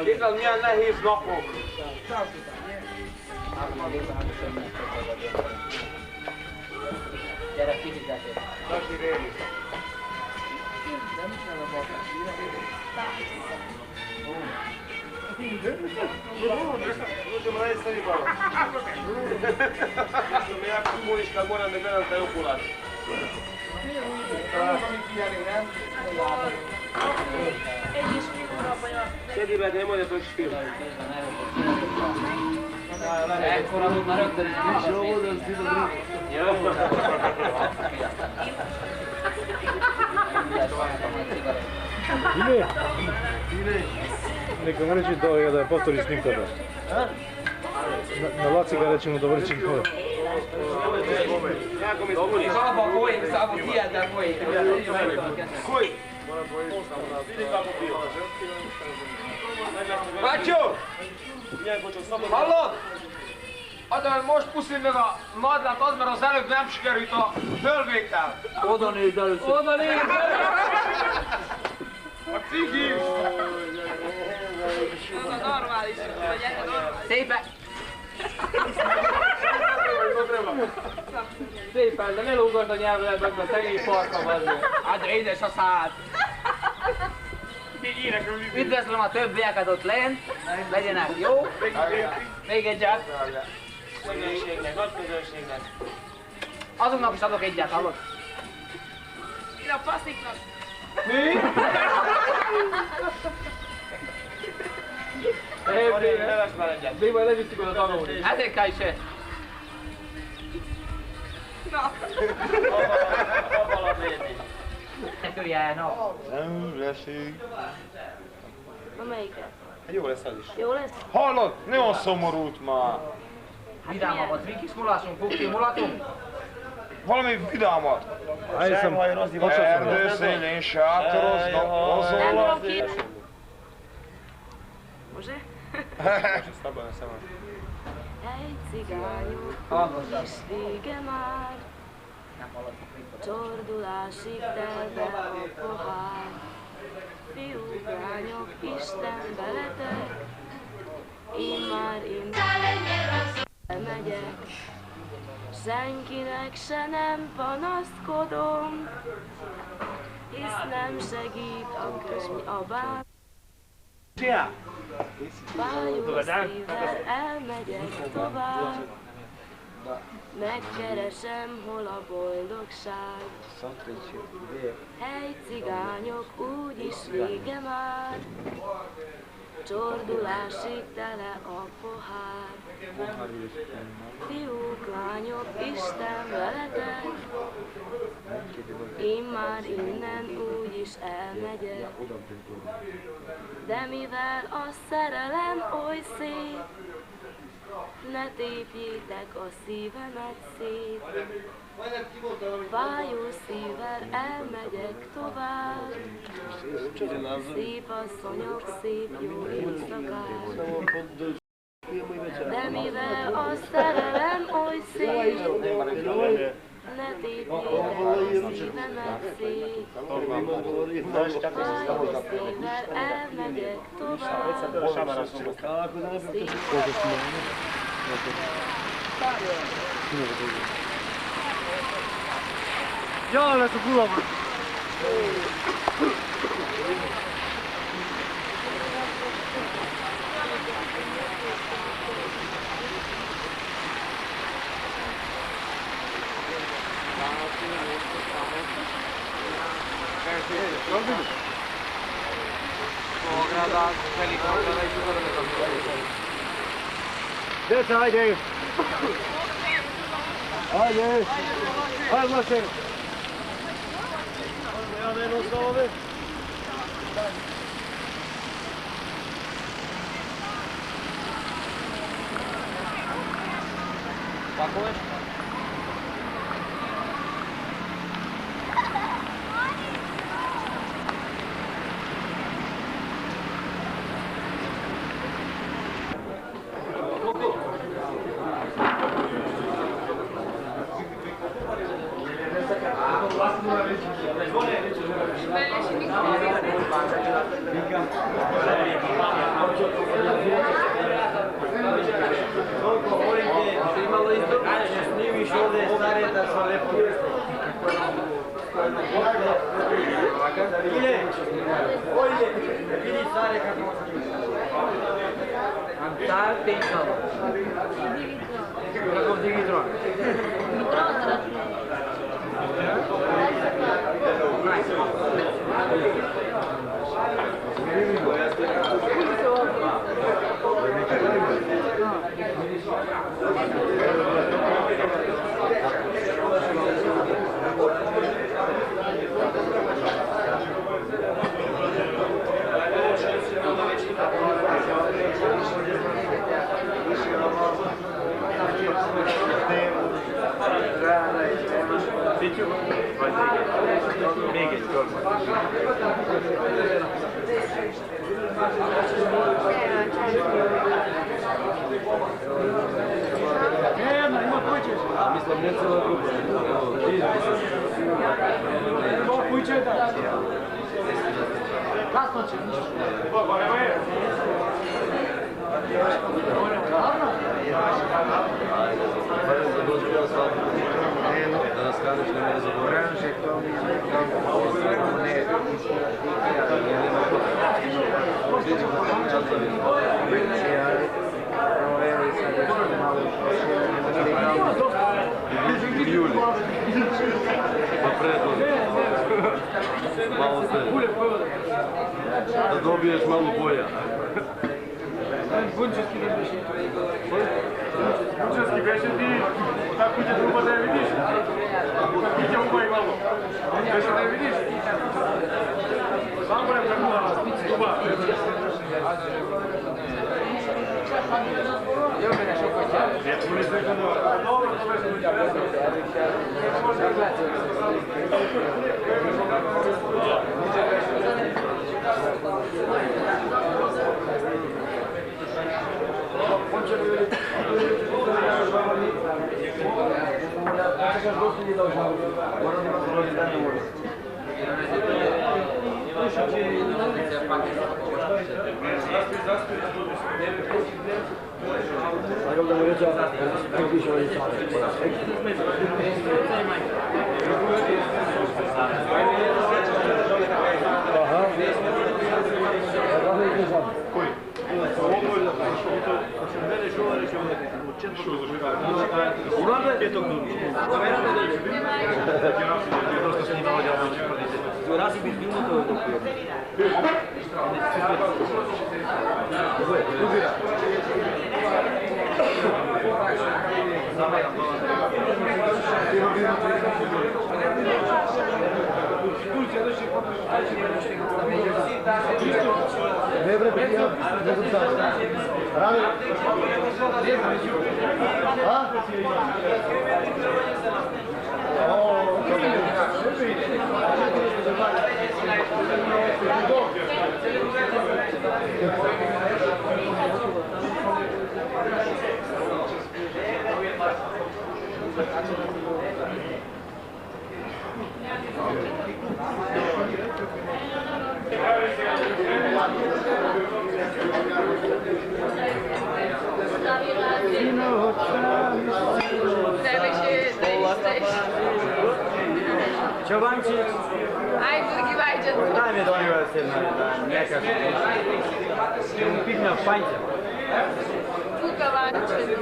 Tikal mi ja ne his nokog. Gyere, kifizetés. Da si vreme. Možemo raditi sebi malo. Što me jako puniš kad moram da gledam taj okular. Sjedi be, nemoj da točiš film. Ekkora volt már rögtön is. Jó volt, az bizony. Neka mu reći da povtori snimka da. Na Laci ga rećemo da vrći kod. Saba koji, samo tijeda koji. Koji? Vidi kako pio. Pačo! Hallod? Adán most puszi meg a madlát, az mert az előbb nem sikerült a fölvétel. Oda nézd először. Oda nézd! A cigi! Az a normális, vagy ez a normális. Szépen! Szépen, de ne lógasd a nyelvedet, mert szegény farka vagy. Hát édes a szád! Üdvözlöm a többieket ott lent, legyenek jó. Még egyet. Közönségnek, nagy közönségnek. Azoknak is adok egyet, hallod? Én a passziknak. Mi? Neves már egyet. Még majd levisszük oda tanulni. Ezért kell se. Na. Abban a bébi. Ne hülye, no. Nem hülyeség. Na melyiket? Jó lesz az is. Jó lesz? Hallod? Nagyon szomorút már. Vidámabbat, mi kis mulásunk, kukti mulatunk? Valami vidámat. Sajnálj, Erdőszélén sátoroznak, azonnal. Može? Szabad a szemem. Egy cigányok, úgyis vége már, csordulásig telve a pohár. Fiúk, lányok, Isten veletek, én már megyek, senkinek se nem panaszkodom, hisz nem segít a könyv a bár. Fájó szívvel elmegyek tovább, megkeresem, hol a boldogság. Hely, cigányok, úgyis vége már, csordulásig tele a pohár. Fiúk, lányok, Isten veletek, én már innen úgyis elmegyek. De mivel a szerelem oly szép, ne tépjétek a szívemet szét. Fájó szívvel elmegyek tovább, szép asszonyok, szép jó éjszakát. De mivel a szerelem oly szép, ne tépjél, szíve megszép. Hajó szívvel elmegyek tovább. Jaa, lähtö kuvamaan. Desce, ajde! Ajde! Ajde, Mašer! Ja ne jednostavno ovdje. Tako već? Da dobiješ malo boja. Bunčevski da biš. Bunčevski beše ti, tako kuće drugo da je vidiš. Kuće ubaj malo. Beše da je vidiš. Samo ne prema stuba. Io me ne so qua. Dobro, to beše Čobančić. Ajde, drugi vajđan. Daj mi donio se na neka što pihne u panjca. Puta vanče.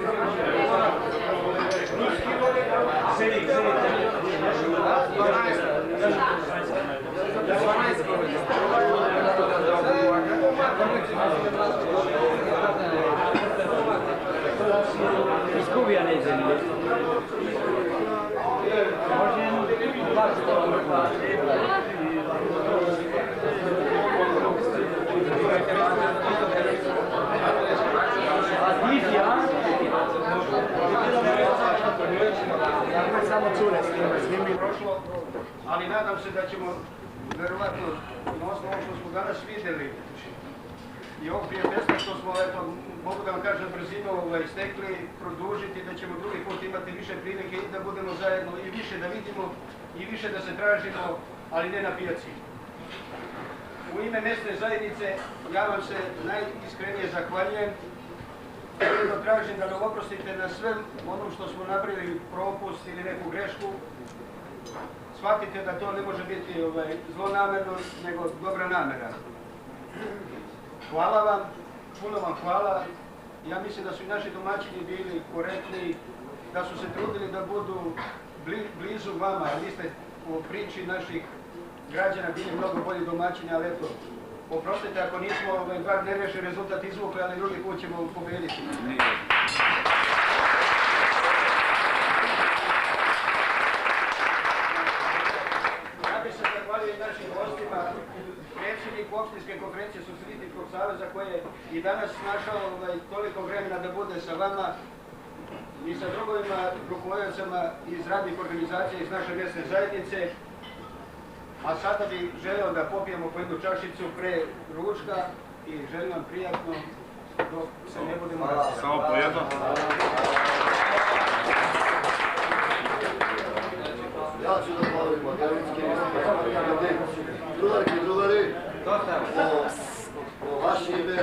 Izgubija ne zemlje. Samo cure s njim prošlo, ali nadam se da ćemo verovatno na osnovu što smo danas vidjeli i ovog prijateljstva što smo, eto, mogu da vam kažem, brzino stekli, produžiti, da ćemo drugi put imati više prilike i da budemo zajedno i više da vidimo i više da se tražimo, ali ne na pijaci. U ime mjesne zajednice ja vam se najiskrenije zahvaljujem. Jedno tražim da nam oprostite na sve onom što smo napravili propust ili neku grešku. Shvatite da to ne može biti zlonamerno, nego dobra namera. Hvala vam, puno vam hvala. Ja mislim da su i naši domaćini bili korektni, da su se trudili da budu blizu vama. Vi ste po priči naših građana bili mnogo bolji domaćini, ali eto, oprostite ako nismo bar nerešen rezultat izvukli, ali drugi put ćemo pobediti. Ja bih se zahvalio i našim gostima, predsjedniku opštinske konferencije Socijalističkog saveza koji je i danas našao toliko vremena da bude sa vama i sa drugovima rukovodioцama iz radnih organizacija iz naše mjesne zajednice. A sada bih želeo da popijemo po jednu čašicu pre ručka i želim vam prijatno dok se ne budemo različiti. Samo po jedno. Ja ću da plavim makedonski drugarki i drugari, po vaše ime,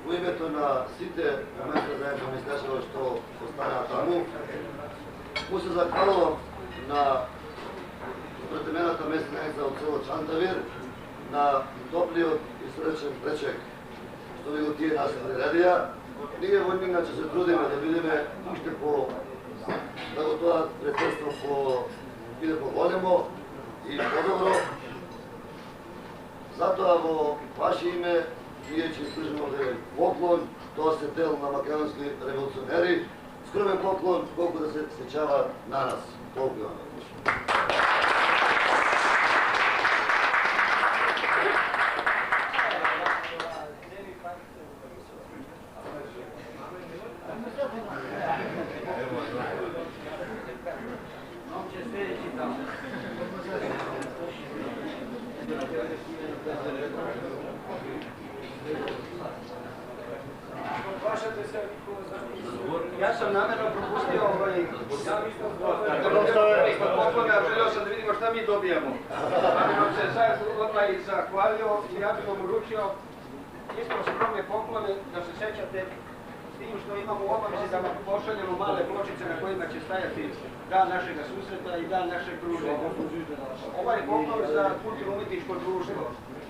u imето на сите места заедно мислешево што останаа таму, му се захвалувам на претемената местна заедница од село Чантавир, на топлиот и сречен пречек што ви го тие нас приредија. Ние во Нина ќе се трудиме да бидеме уште по да го тоа претенство биде поголемо и подобро. Затоа во ваше име ние ќе изпружиме овде поклон, тоа се дел на македонски револуционери. Скромен поклон колку да се сечава на нас. Толку ја Ja sam namjerno propustio poklona, želeo sam da vidimo šta mi dobijamo. Ali nam se zahvalio i ja bih vam uručio isto skromne poklone, da se sećate s tim što imamo u obavezi da vam pošaljemo male pločice na kojima će stajati dan našeg susreta i dan našeg druženja. Ovaj poklon za kulturno-umjetničko društvo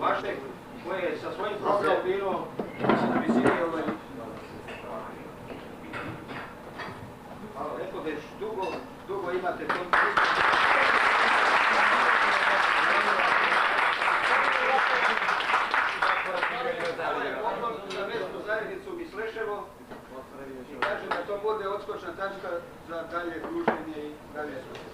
vašeg, koje je sa svojim programom bilo na visini rekao već dugo imate to. Ovo je poklon za mjesnu zajednicu Misleševo i kažem da to bude odskočna tačka za dalje druženje i dalje susrete.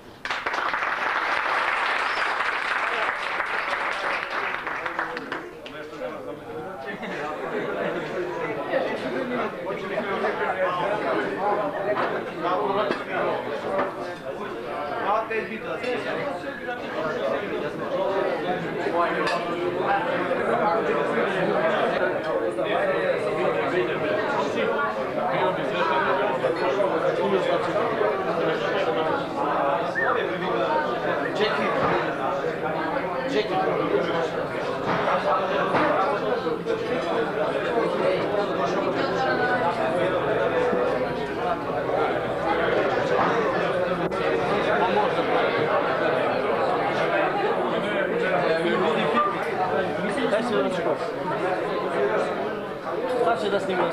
može da snima.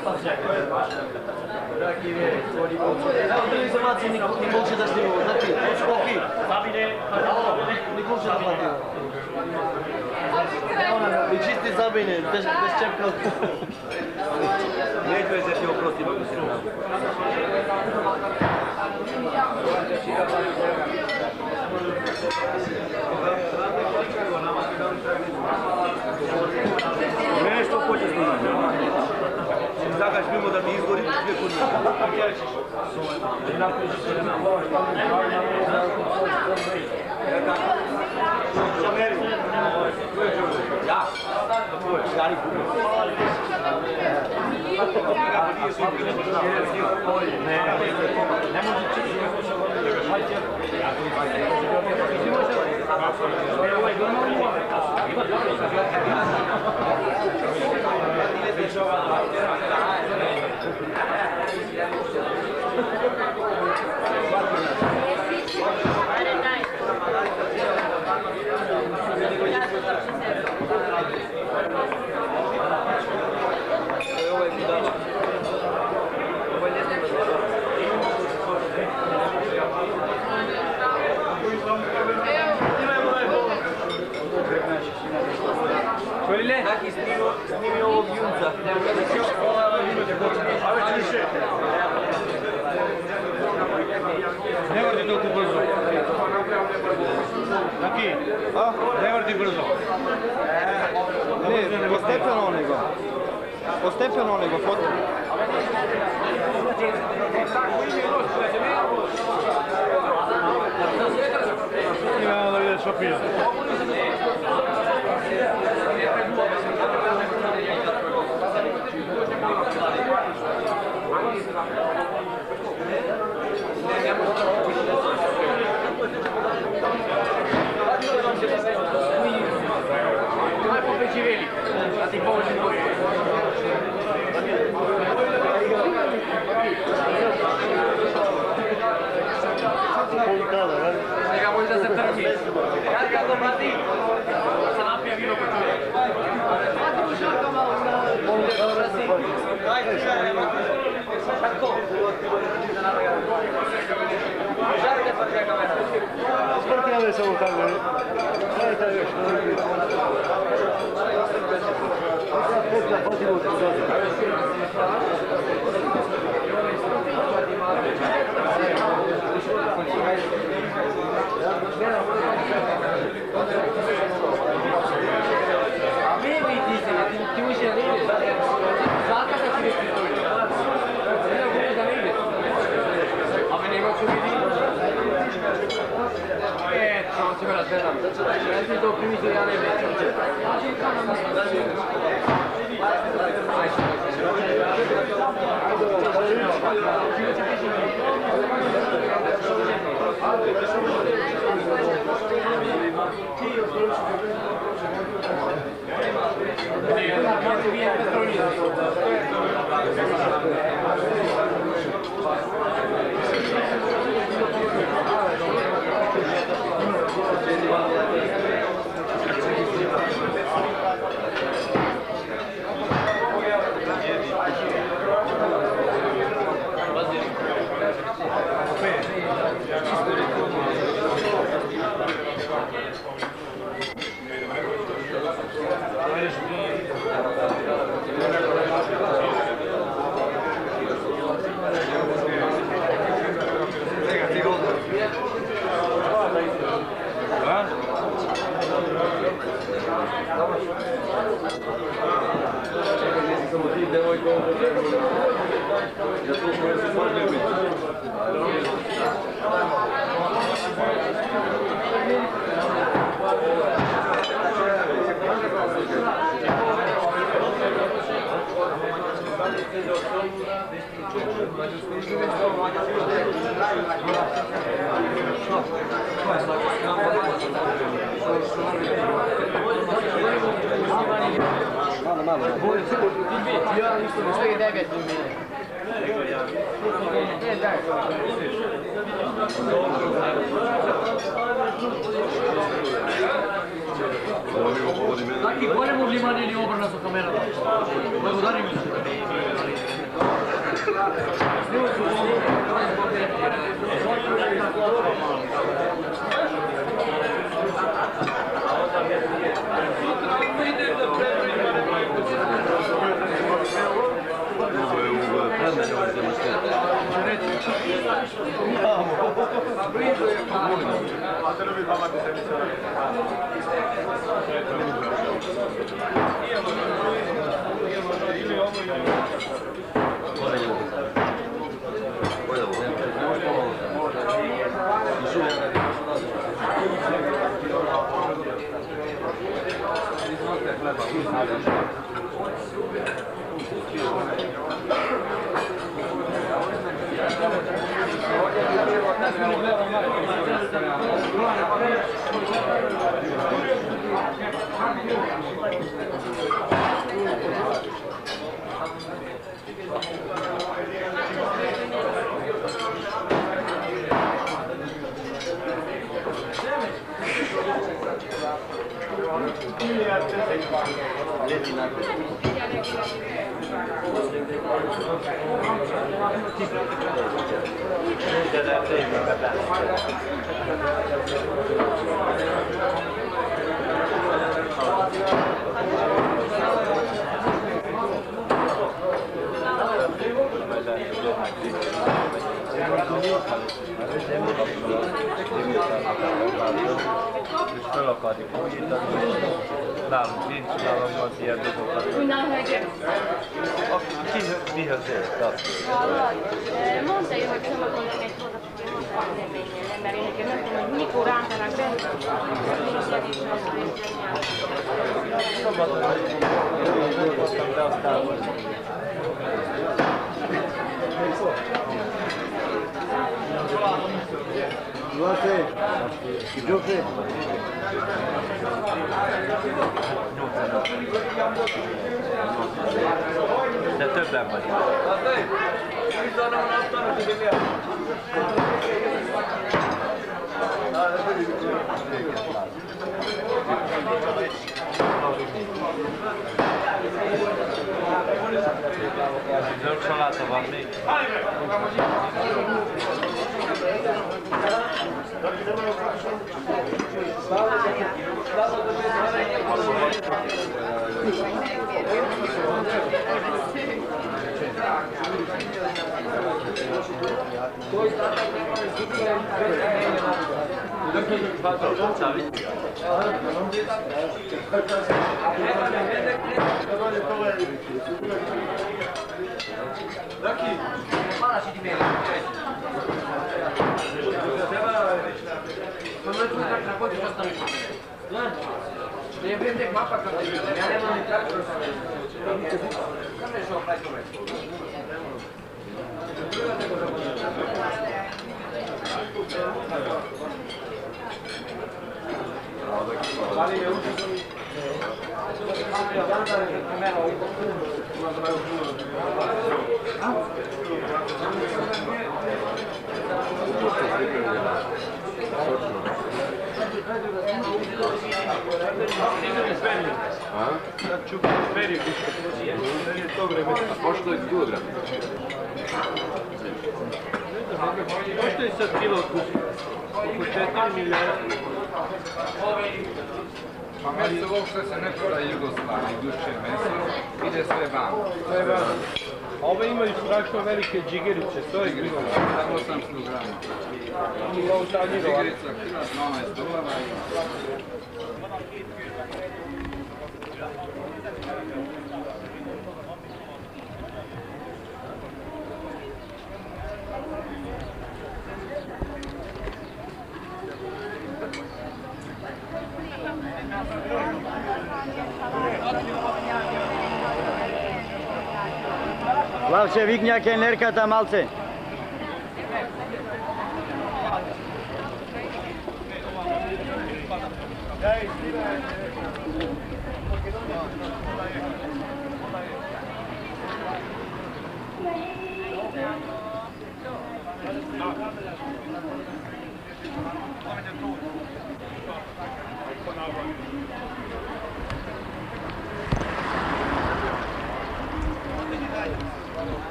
Evo drži se maci, niko će da snima. Znači, Sabine, niko će da platio. I čisti Sabine, bez čepka. Neću je se ti oprosti, mogu se nam. Mene što hoće snimati? Zagaš mimo da mi izgori sve kod Ja? Stari Taki snimi ovog junca. Ne vrti toliko brzo. Taki, ne vrti brzo. Ne, postepeno nego. Postepeno nego foto. Imamo da vidjeti što pije. Neka može da se trči. Kako Mati? Sa napija vino kod čuje. Mati mu žarka malo. Ajde, tako. Žarka pa čeka mene. Skoro ne samo tako, ne? Ajde, još. Ti uđe da ideš. Zakada ti reći to ide. Ne mogu da ne ideš. A me nema ko vidi. Samo će me razgledam. Ja ti to primiti, ja ne većam. Taki bolje mogli nije ni obrana za kamera. Благодарим ви. Föl akarjuk újítani, nálunk nincs, nálunk van ilyen dolgokat. Úgy nálunk meg Mihez ért? mondta ő, hogy szomorúan nem egy oda fogja mondani az eredménynél, mert én nekem nem tudom, hogy mikor rántanak be, Szabadon, hogy dolgoztam, de aztán Zolté, Zsófi. De többen vagyunk. Zöld saláta van még? Ne vem nek mapa kako je. Ja nemam ni traktor. Kam je šao plajkove? Pošto je kudra? Pošto je sad kilo oko 4 milijarde? Pa meso uopšte se ne prodaje Jugoslaviji, duše meso, ide sve van. Sve van. A ove imaju strašno velike džigerice, to je kilo. Za 800 grama. I ovo ta njihova. Džigerica kila $12 Slavče, viknjake, nerkata malce.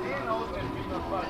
Jedna uspješna stvar.